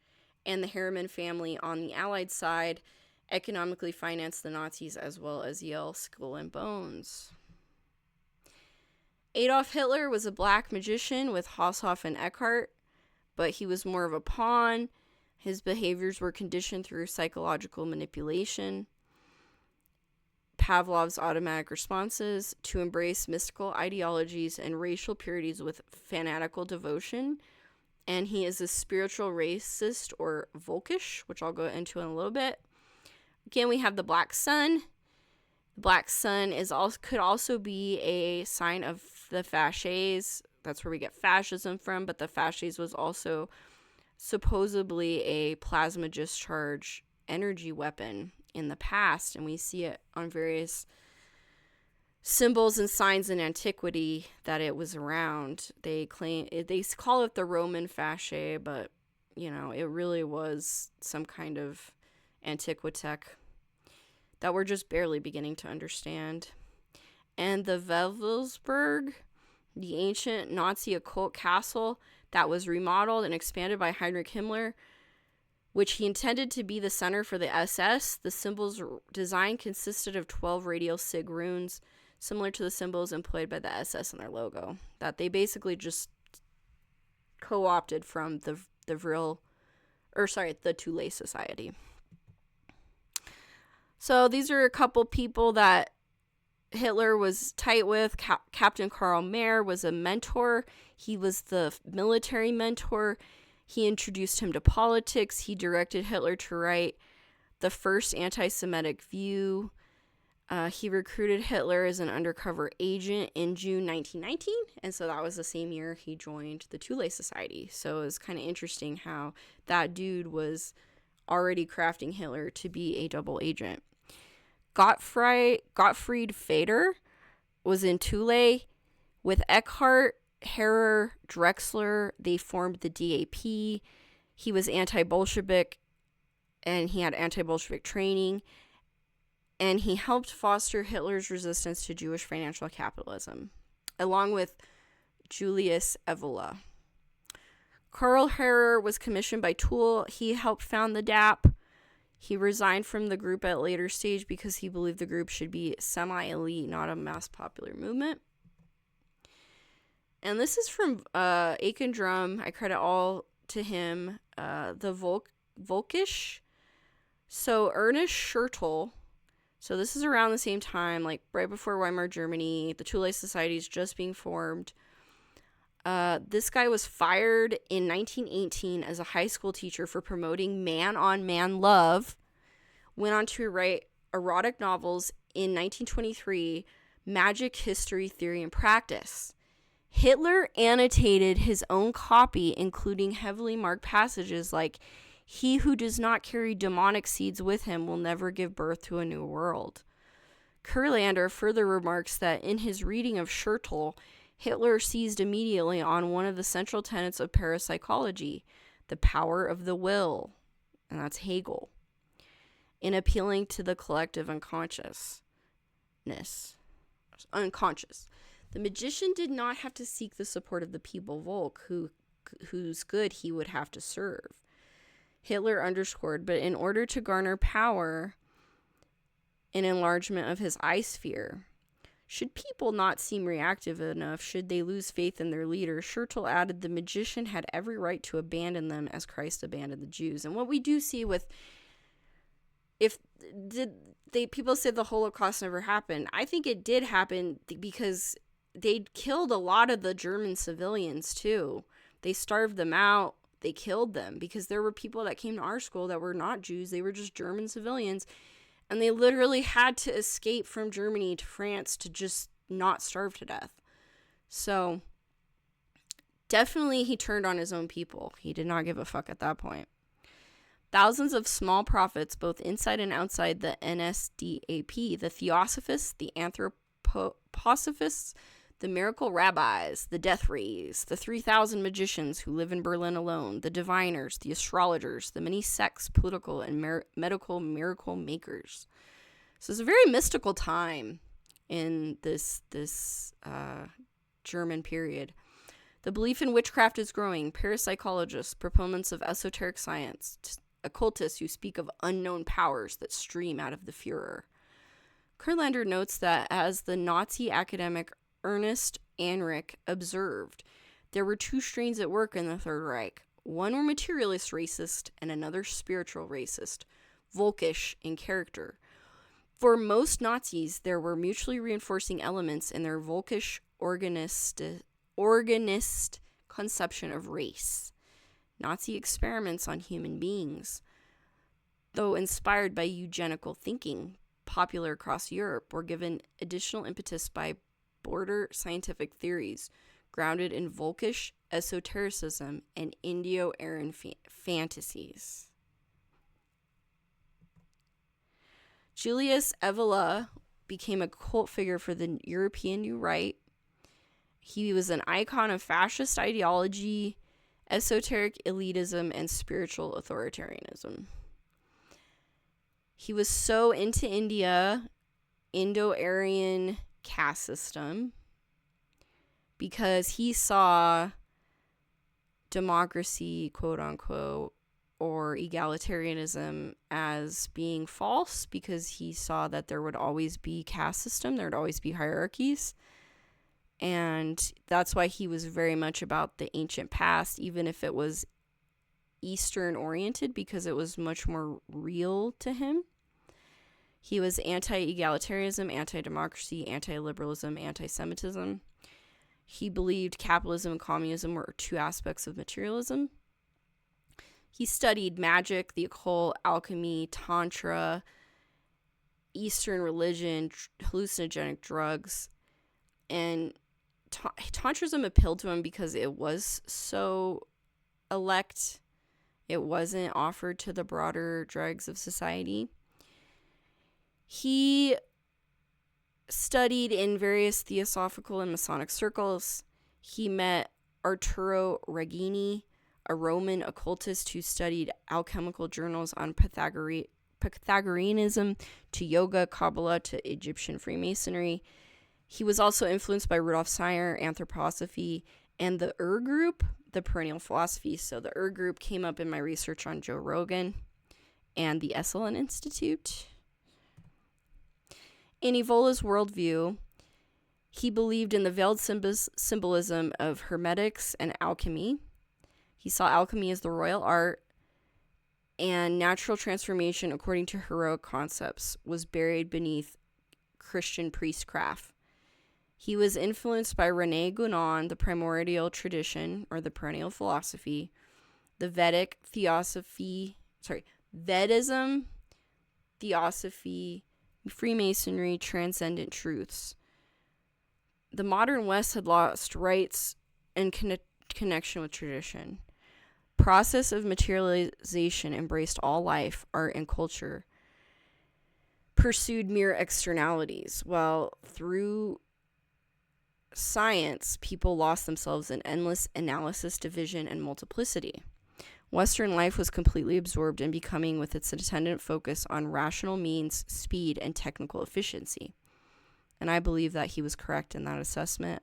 and the Harriman family on the Allied side, economically financed the Nazis as well as Yale Skull and Bones. Adolf Hitler was a black magician with Haushoff and Eckhart, but he was more of a pawn. His behaviors were conditioned through psychological manipulation, Pavlov's automatic responses, to embrace mystical ideologies and racial purities with fanatical devotion. And he is a spiritual racist or Volkish, which I'll go into in a little bit. Again, we have the Black Sun. The Black Sun could also be a sign of the fasces. That's where we get fascism from, but the fasces was also supposedly a plasma discharge energy weapon in the past, and we see it on various symbols and signs in antiquity that it was around. They call it the Roman fasce, but it really was some kind of antiquitech that we're just barely beginning to understand. And the Wewelsburg, the ancient Nazi occult castle that was remodeled and expanded by Heinrich Himmler, which he intended to be the center for the SS. The symbol's design consisted of 12 radial sig runes, similar to the symbols employed by the SS in their logo, that they basically just co-opted from the Thule Society. So these are a couple people that Hitler was tight with. Captain Karl Mayer was a mentor. He was the military mentor. He introduced him to politics. He directed Hitler to write the first anti-Semitic view. He recruited Hitler as an undercover agent in June 1919, and so that was the same year he joined the Thule Society. So it was kind of interesting how that dude was already crafting Hitler to be a double agent. Gottfried Feder was in Thule with Eckhart, Harrer, Drexler. They formed the DAP. He was anti-Bolshevik, and he had anti-Bolshevik training. and he helped foster Hitler's resistance to Jewish financial capitalism, along with Julius Evola. Karl Harrer was commissioned by Thule. He helped found the DAP. He resigned from the group at a later stage because he believed the group should be semi-elite, not a mass popular movement. And this is from Aiken Drum. I credit all to him. The Volkisch. So Ernest Schertl. So this is around the same time, like right before Weimar Germany. The Thule Society is just being formed. This guy was fired in 1918 as a high school teacher for promoting man-on-man love. Went on to write erotic novels in 1923, Magic, History, Theory, and Practice. Hitler annotated his own copy, including heavily marked passages like, "He who does not carry demonic seeds with him will never give birth to a new world." Kurlander further remarks that in his reading of Schertl, Hitler seized immediately on one of the central tenets of parapsychology, the power of the will, and that's Hegel, in appealing to the collective unconscious. The magician did not have to seek the support of the people Volk, whose good he would have to serve. Hitler underscored, but in order to garner power, an enlargement of his eye sphere. Should people not seem reactive enough, should they lose faith in their leader, Schertl added the magician had every right to abandon them as Christ abandoned the Jews. And what we do see with, people said the Holocaust never happened. I think it did happen because they killed a lot of the German civilians too. They starved them out. They killed them because there were people that came to our school that were not Jews. They were just German civilians. And they literally had to escape from Germany to France to just not starve to death. So, definitely he turned on his own people. He did not give a fuck at that point. Thousands of small prophets, both inside and outside the NSDAP, the Theosophists, the Anthroposophists, the miracle rabbis, the death rays, the 3,000 magicians who live in Berlin alone, the diviners, the astrologers, the many sects, political and medical miracle makers. So it's a very mystical time in this German period. The belief in witchcraft is growing. Parapsychologists, proponents of esoteric science, occultists who speak of unknown powers that stream out of the Führer. Kurlander notes that as the Nazi academic Ernst Anrich observed, there were two strains at work in the Third Reich. One were materialist racist and another spiritual racist, Volkisch in character. For most Nazis, there were mutually reinforcing elements in their Volkisch organist conception of race. Nazi experiments on human beings, though inspired by eugenical thinking, popular across Europe, were given additional impetus by border scientific theories grounded in Volkisch esotericism and Indo-Aryan fantasies. Julius Evola became a cult figure for the European New Right. He was an icon of fascist ideology, esoteric elitism, and spiritual authoritarianism. He was so into India, Indo-Aryan caste system, because he saw democracy, quote unquote, or egalitarianism as being false, because he saw that there would always be caste system, there would always be hierarchies. And that's why he was very much about the ancient past, even if it was Eastern oriented, because it was much more real to him. He was anti-egalitarianism, anti-democracy, anti-liberalism, anti-Semitism. He believed capitalism and communism were two aspects of materialism. He studied magic, the occult, alchemy, tantra, Eastern religion, hallucinogenic drugs, and tantrism appealed to him because it was so elect. It wasn't offered to the broader dregs of society. He studied in various theosophical and Masonic circles. He met Arturo Regini, a Roman occultist who studied alchemical journals on Pythagoreanism to yoga, Kabbalah to Egyptian Freemasonry. He was also influenced by Rudolf Steiner, anthroposophy, and the group, the perennial philosophy. So the group came up in my research on Joe Rogan and the Esalen Institute. In Evola's worldview, he believed in the veiled symbolism of hermetics and alchemy. He saw alchemy as the royal art, and natural transformation, according to heroic concepts, was buried beneath Christian priestcraft. He was influenced by Rene Guénon, the primordial tradition, or the perennial philosophy, the Vedic Vedism, theosophy, Freemasonry, transcendent truths. The modern West had lost rights and connection with tradition. Process of materialization embraced all life, art, and culture, pursued mere externalities, while through science, people lost themselves in endless analysis, division, and multiplicity. Western life was completely absorbed in becoming, with its attendant focus on rational means, speed, and technical efficiency. And I believe that he was correct in that assessment.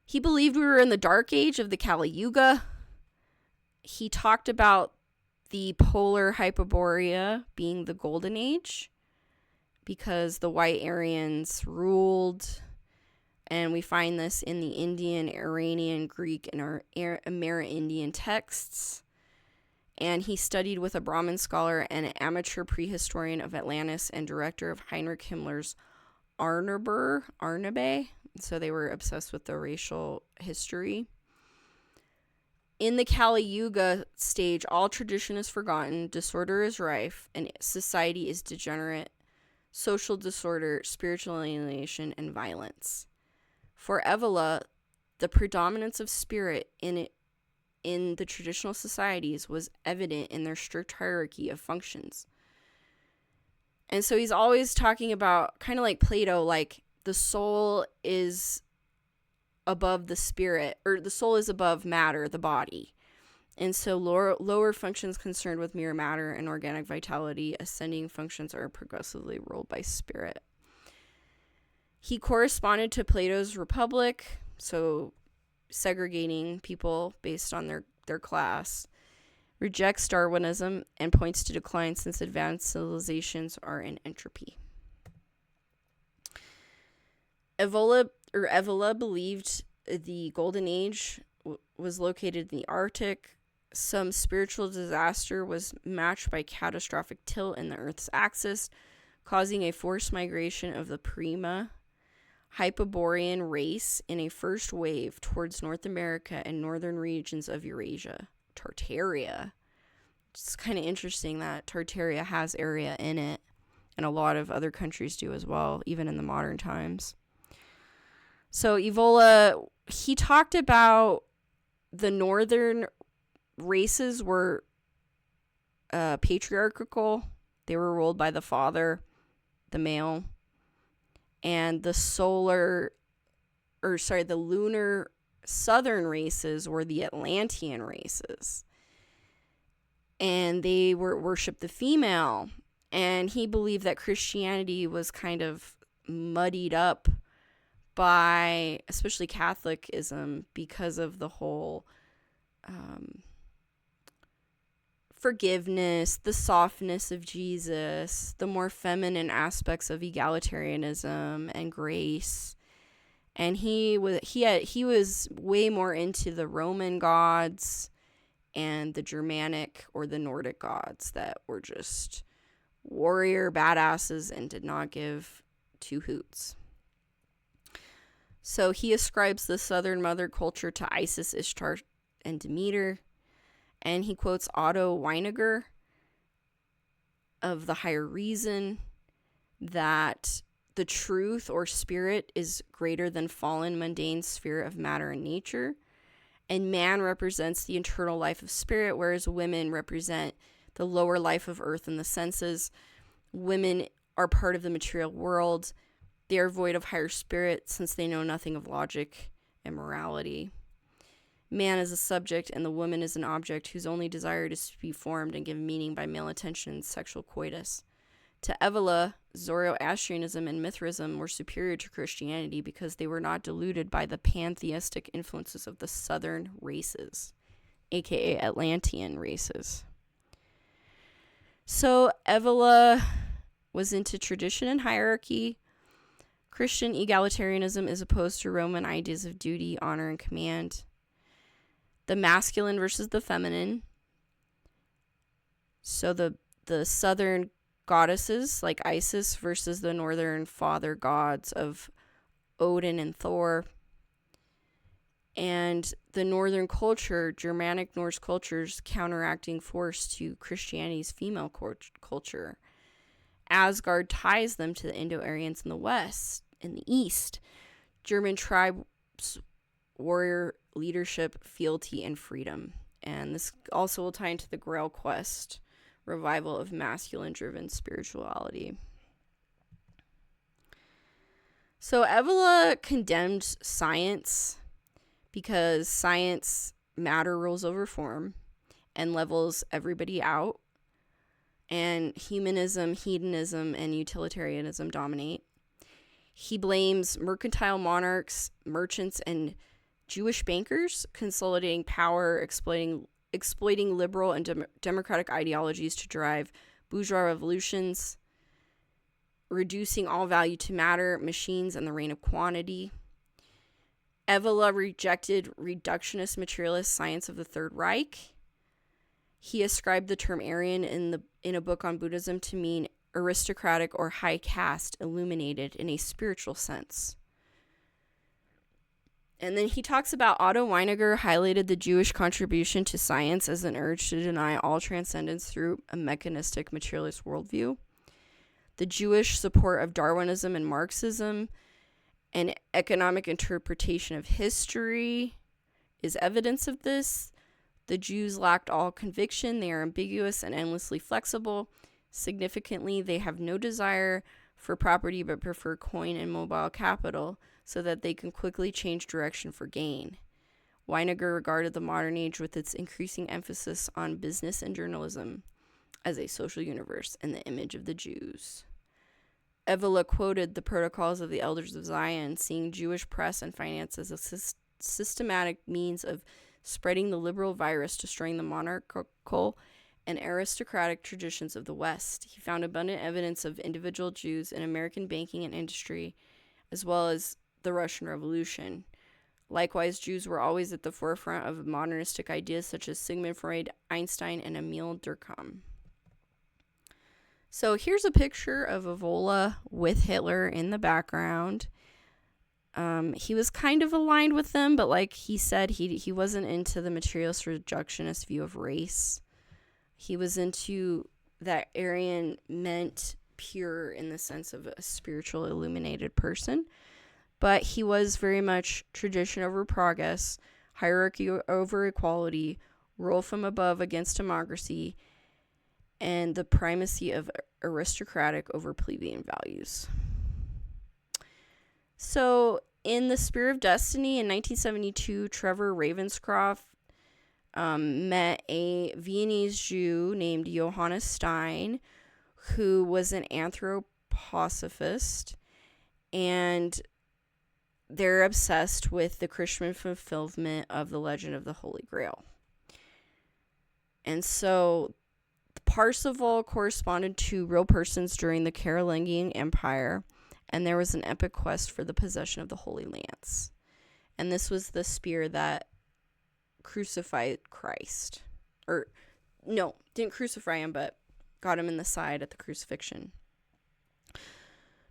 He believed we were in the dark age of the Kali Yuga. He talked about the polar Hyperborea being the golden age because the white Aryans ruled, and we find this in the Indian, Iranian, Greek, and Amerindian texts. And he studied with a Brahmin scholar and an amateur prehistorian of Atlantis and director of Heinrich Himmler's Arnabe. So they were obsessed with the racial history. In the Kali Yuga stage, all tradition is forgotten, disorder is rife, and society is degenerate, social disorder, spiritual alienation, and violence. For Evola, the predominance of spirit in the traditional societies was evident in their strict hierarchy of functions. And so he's always talking about, kind of like Plato, like the soul is above the spirit, or the soul is above matter, the body. And so lower functions concerned with mere matter and organic vitality, ascending functions are progressively ruled by spirit. He corresponded to Plato's Republic, so segregating people based on their class, rejects Darwinism, and points to decline since advanced civilizations are in entropy. Evola believed the Golden Age was located in the Arctic. Some spiritual disaster was matched by catastrophic tilt in the Earth's axis, causing a forced migration of the Prima Hyperborean race in a first wave towards North America and northern regions of Eurasia. Tartaria. It's kind of interesting that Tartaria has area in it, and a lot of other countries do as well, even in the modern times. So Evola, he talked about the northern races were patriarchal. They were ruled by the father, the male. And the lunar southern races were the Atlantean races. And they worshipped the female. And he believed that Christianity was kind of muddied up by, especially Catholicism, because of the whole forgiveness, the softness of Jesus, the more feminine aspects of egalitarianism and grace. And he was way more into the Roman gods and the Germanic or the Nordic gods that were just warrior badasses and did not give two hoots. So he ascribes the Southern mother culture to Isis, Ishtar, and Demeter. And he quotes Otto Weiniger of The Higher Reason, that the truth or spirit is greater than fallen mundane sphere of matter and nature. And man represents the internal life of spirit, whereas women represent the lower life of earth and the senses. Women are part of the material world. They are void of higher spirit since they know nothing of logic and morality. Man is a subject and the woman is an object whose only desire is to be formed and given meaning by male attention and sexual coitus. To Evola, Zoroastrianism and Mithraism were superior to Christianity because they were not diluted by the pantheistic influences of the southern races, aka Atlantean races. So Evola was into tradition and hierarchy. Christian egalitarianism is opposed to Roman ideas of duty, honor, and command. The masculine versus the feminine. So the southern goddesses like Isis versus the northern father gods of Odin and Thor. And the northern culture, Germanic Norse culture's counteracting force to Christianity's female culture. Asgard ties them to the Indo-Aryans in the west. In the east, German tribes, warrior leadership, fealty, and freedom. And this also will tie into the Grail quest, revival of masculine-driven spirituality. So Evola condemned science because science matter rules over form and levels everybody out. And humanism, hedonism, and utilitarianism dominate. He blames mercantile monarchs, merchants, and Jewish bankers consolidating power, exploiting liberal and democratic ideologies to drive bourgeois revolutions, reducing all value to matter, machines, and the reign of quantity. Evola rejected reductionist materialist science of the Third Reich. He ascribed the term Aryan in a book on Buddhism to mean aristocratic or high caste, illuminated in a spiritual sense. And then he talks about Otto Weiniger highlighted the Jewish contribution to science as an urge to deny all transcendence through a mechanistic materialist worldview. The Jewish support of Darwinism and Marxism and economic interpretation of history is evidence of this. The Jews lacked all conviction. They are ambiguous and endlessly flexible. Significantly, they have no desire for property but prefer coin and mobile capital so that they can quickly change direction for gain. Weiniger regarded the modern age with its increasing emphasis on business and journalism as a social universe in the image of the Jews. Evola quoted the Protocols of the Elders of Zion, seeing Jewish press and finance as a systematic means of spreading the liberal virus, destroying the monarchical and aristocratic traditions of the West. He found abundant evidence of individual Jews in American banking and industry, as well as the Russian Revolution. Likewise, Jews were always at the forefront of modernistic ideas such as Sigmund Freud, Einstein, and Emil Durkheim. So here's a picture of Evola with Hitler in the background. He was kind of aligned with them, but like he said, he wasn't into the materialist reductionist view of race. He was into that Aryan meant pure in the sense of a spiritual illuminated person. But he was very much tradition over progress, hierarchy over equality, rule from above against democracy, and the primacy of aristocratic over plebeian values. So, in The Spear of Destiny in 1972, Trevor Ravenscroft met a Viennese Jew named Johannes Stein, who was an anthroposophist, and they're obsessed with the Christian fulfillment of the legend of the Holy Grail. And so Parsifal corresponded to real persons during the Carolingian Empire, and there was an epic quest for the possession of the Holy Lance. And this was the spear that crucified Christ. Or, no, didn't crucify him, but got him in the side at the crucifixion.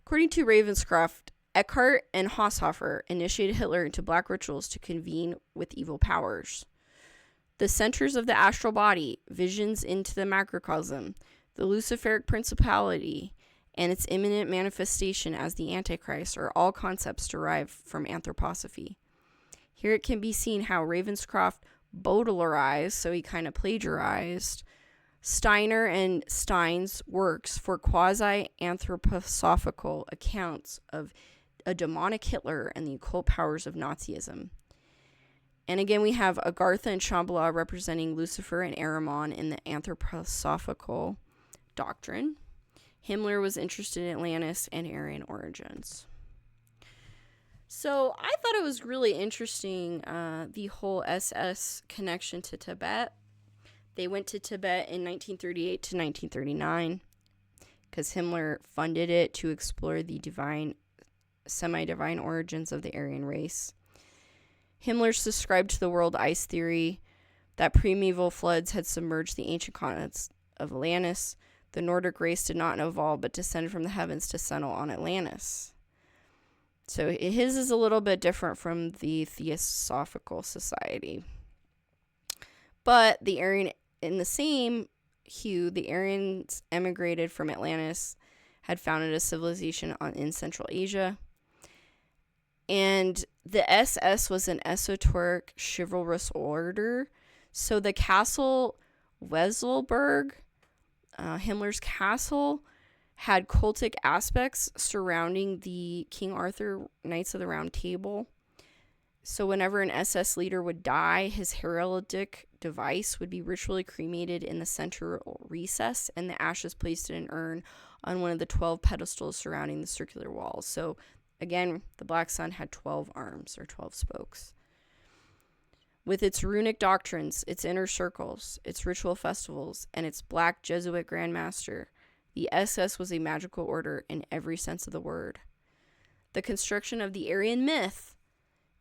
According to Ravenscroft, Eckhart and Haushofer initiated Hitler into black rituals to convene with evil powers. The centers of the astral body, visions into the macrocosm, the Luciferic principality, and its imminent manifestation as the Antichrist are all concepts derived from anthroposophy. Here it can be seen how Ravenscroft Baudelarized, so he kind of plagiarized, Steiner and Stein's works for quasi-anthroposophical accounts of a demonic Hitler and the occult powers of Nazism. And again, we have Agartha and Shambhala representing Lucifer and Ahriman in the anthroposophical doctrine. Himmler was interested in Atlantis and Aryan origins. So I thought it was really interesting, the whole SS connection to Tibet. They went to Tibet in 1938 to 1939 because Himmler funded it to explore the semi-divine origins of the Aryan race. Himmler subscribed to the world ice theory that primeval floods had submerged the ancient continents of Atlantis. The Nordic race did not evolve but descended from the heavens to settle on Atlantis. So his is a little bit different from the Theosophical Society. But the Aryan, in the same hue, the Aryans emigrated from Atlantis, had founded a civilization in Central Asia. And the SS was an esoteric chivalrous order. So the castle Wesselburg, Himmler's castle, had cultic aspects surrounding the King Arthur Knights of the Round Table. So whenever an SS leader would die, his heraldic device would be ritually cremated in the central recess, and the ashes placed in an urn on one of the 12 pedestals surrounding the circular walls. So again, the Black Sun had 12 arms, or 12 spokes. With its runic doctrines, its inner circles, its ritual festivals, and its black Jesuit grandmaster, the SS was a magical order in every sense of the word. The construction of the Aryan myth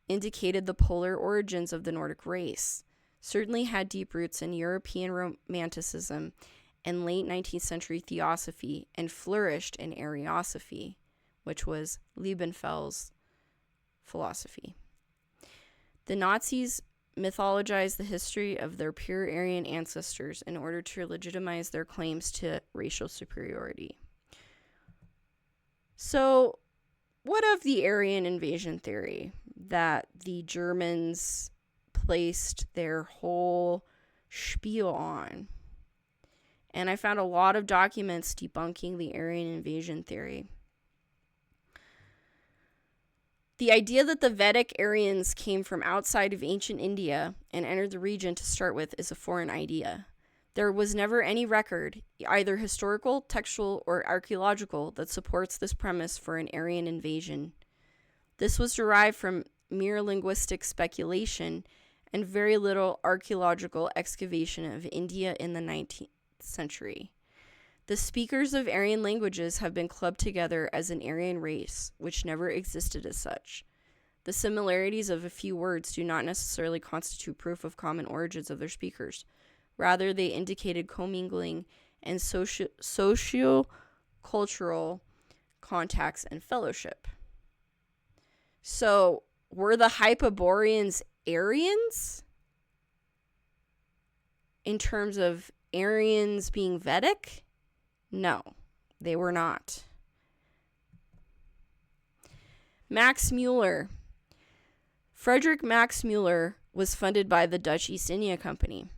indicated the polar origins of the Nordic race, certainly had deep roots in European Romanticism and late 19th century Theosophy, and flourished in Ariosophy, which was Liebenfels' philosophy. The Nazis mythologized the history of their pure Aryan ancestors in order to legitimize their claims to racial superiority. So, what of the Aryan invasion theory that the Germans placed their whole spiel on? And I found a lot of documents debunking the Aryan invasion theory. The idea that the Vedic Aryans came from outside of ancient India and entered the region to start with is a foreign idea. There was never any record, either historical, textual, or archaeological, that supports this premise for an Aryan invasion. This was derived from mere linguistic speculation and very little archaeological excavation of India in the 19th century. The speakers of Aryan languages have been clubbed together as an Aryan race, which never existed as such. The similarities of a few words do not necessarily constitute proof of common origins of their speakers. Rather, they indicated commingling and socio-cultural contacts and fellowship. So, were the Hyperboreans Aryans? In terms of Aryans being Vedic? No, they were not. Max Muller. Frederick Max Muller was funded by the Dutch East India Company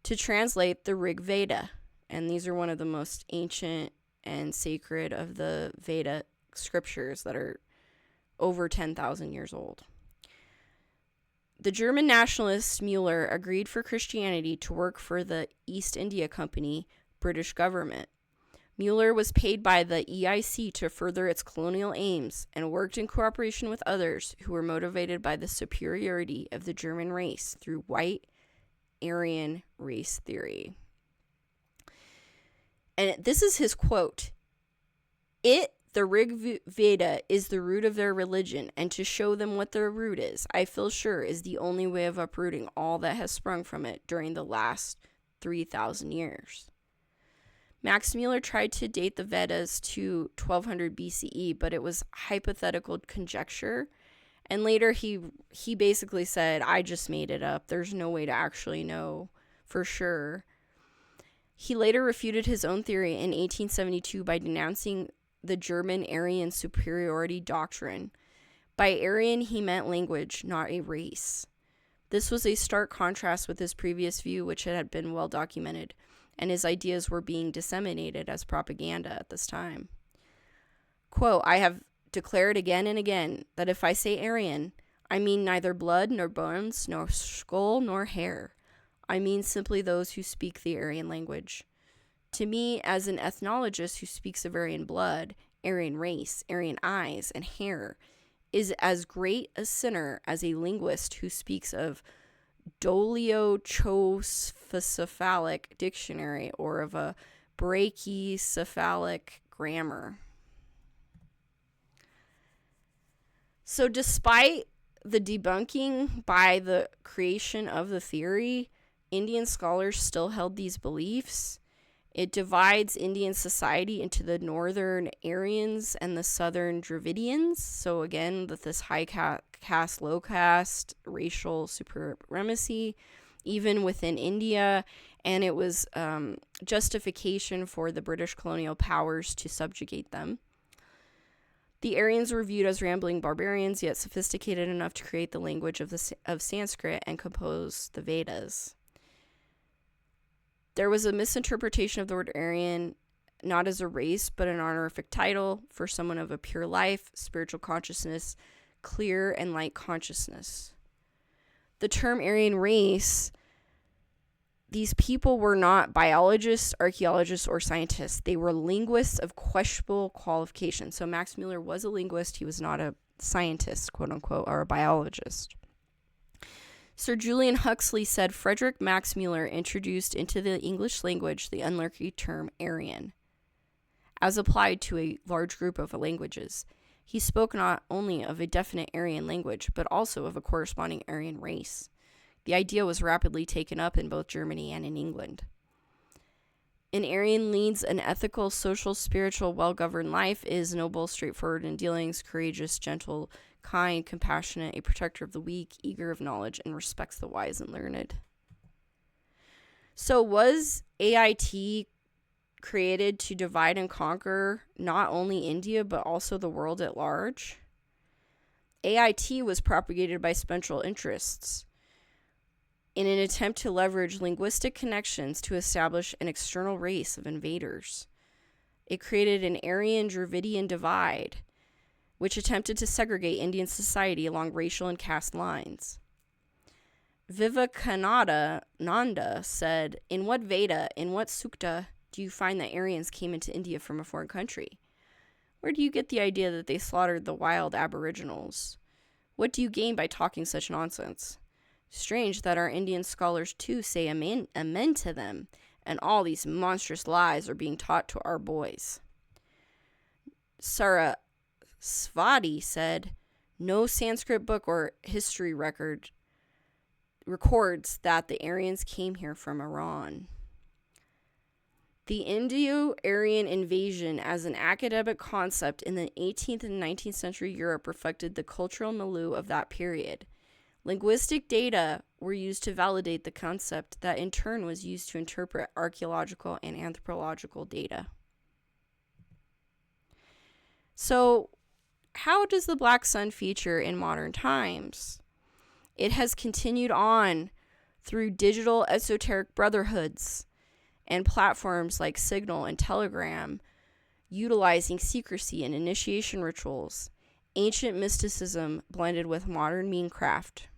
to translate the Rig Veda, and these are one of the most ancient and sacred of the Veda scriptures that are over 10,000 years old. The German nationalist Muller agreed for Christianity to work for the East India Company, British government. Muller was paid by the EIC to further its colonial aims and worked in cooperation with others who were motivated by the superiority of the German race through white Aryan race theory. And this is his quote. The Rig Veda, is the root of their religion, and to show them what their root is, I feel sure, is the only way of uprooting all that has sprung from it during the last 3,000 years. Max Muller tried to date the Vedas to 1200 BCE, but it was hypothetical conjecture. And later he basically said, I just made it up. There's no way to actually know for sure. He later refuted his own theory in 1872 by denouncing the German Aryan superiority doctrine. By Aryan, he meant language, not a race. This was a stark contrast with his previous view, which had been well documented, and his ideas were being disseminated as propaganda at this time. Quote, I have declared again and again that if I say Aryan, I mean neither blood, nor bones, nor skull, nor hair. I mean simply those who speak the Aryan language. To me, as an ethnologist who speaks of Aryan blood, Aryan race, Aryan eyes, and hair, is as great a sinner as a linguist who speaks of dolichocephalic dictionary or of a brachycephalic grammar. So despite the debunking by the creation of the theory, Indian scholars still held these beliefs. It divides Indian society into the northern Aryans and the southern Dravidians. So again, with this high caste, low caste, racial supremacy, even within India. And it was justification for the British colonial powers to subjugate them. The Aryans were viewed as rambling barbarians, yet sophisticated enough to create the language of Sanskrit and compose the Vedas. There was a misinterpretation of the word Aryan, not as a race, but an honorific title for someone of a pure life, spiritual consciousness, clear and light consciousness. The term Aryan race, these people were not biologists, archaeologists, or scientists. They were linguists of questionable qualification. So Max Muller was a linguist. He was not a scientist, quote unquote, or a biologist. Sir Julian Huxley said Frederick Max Muller introduced into the English language the unlucky term Aryan, as applied to a large group of languages. He spoke not only of a definite Aryan language, but also of a corresponding Aryan race. The idea was rapidly taken up in both Germany and in England. An Aryan leads an ethical, social, spiritual, well-governed life, is noble, straightforward in dealings, courageous, gentle, kind, compassionate, a protector of the weak, eager of knowledge, and respects the wise and learned. So was AIT created to divide and conquer not only India, but also the world at large? AIT was propagated by special interests in an attempt to leverage linguistic connections to establish an external race of invaders. It created an Aryan-Dravidian divide, which attempted to segregate Indian society along racial and caste lines. Vivekananda said, "In what Veda, in what Sukta do you find that Aryans came into India from a foreign country? Where do you get the idea that they slaughtered the wild aboriginals? What do you gain by talking such nonsense? Strange that our Indian scholars too say amen to them, and all these monstrous lies are being taught to our boys." Sarasvati said, "No Sanskrit book or history record records that the Aryans came here from Iran." The Indo-Aryan invasion as an academic concept in the 18th and 19th century Europe reflected the cultural milieu of that period. Linguistic data were used to validate the concept that in turn was used to interpret archaeological and anthropological data. So, how does the Black Sun feature in modern times? It has continued on through digital esoteric brotherhoods and platforms like Signal and Telegram, utilizing secrecy and initiation rituals, ancient mysticism blended with modern meancraft.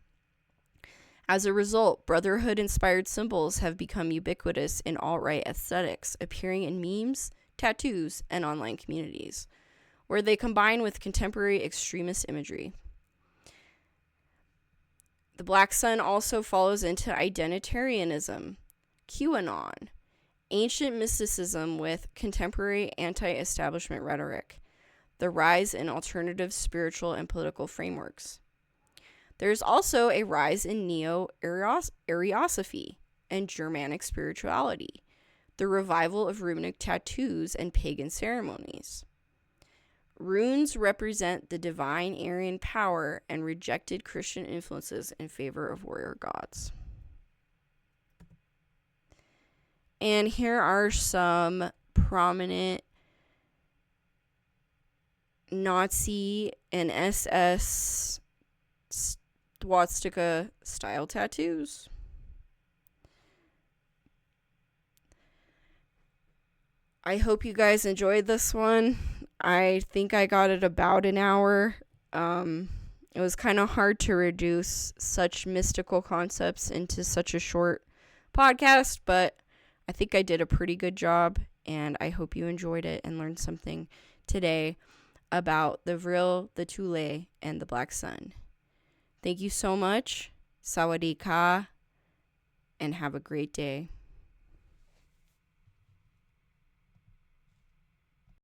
As a result, brotherhood-inspired symbols have become ubiquitous in alt-right aesthetics, appearing in memes, tattoos, and online communities, where they combine with contemporary extremist imagery. The Black Sun also follows into identitarianism, QAnon, ancient mysticism with contemporary anti-establishment rhetoric, the rise in alternative spiritual and political frameworks. There's also a rise in neo-Ariosophy and Germanic spirituality, the revival of runic tattoos and pagan ceremonies. Runes represent the divine Aryan power and rejected Christian influences in favor of warrior gods. And here are some prominent Nazi and SS swastika style tattoos. I hope you guys enjoyed this one. I think I got it about an hour. It was kind of hard to reduce such mystical concepts into such a short podcast, but I think I did a pretty good job, and I hope you enjoyed it and learned something today about the Vril, the Thule, and the Black Sun. Thank you so much. Sawadee ka, and have a great day.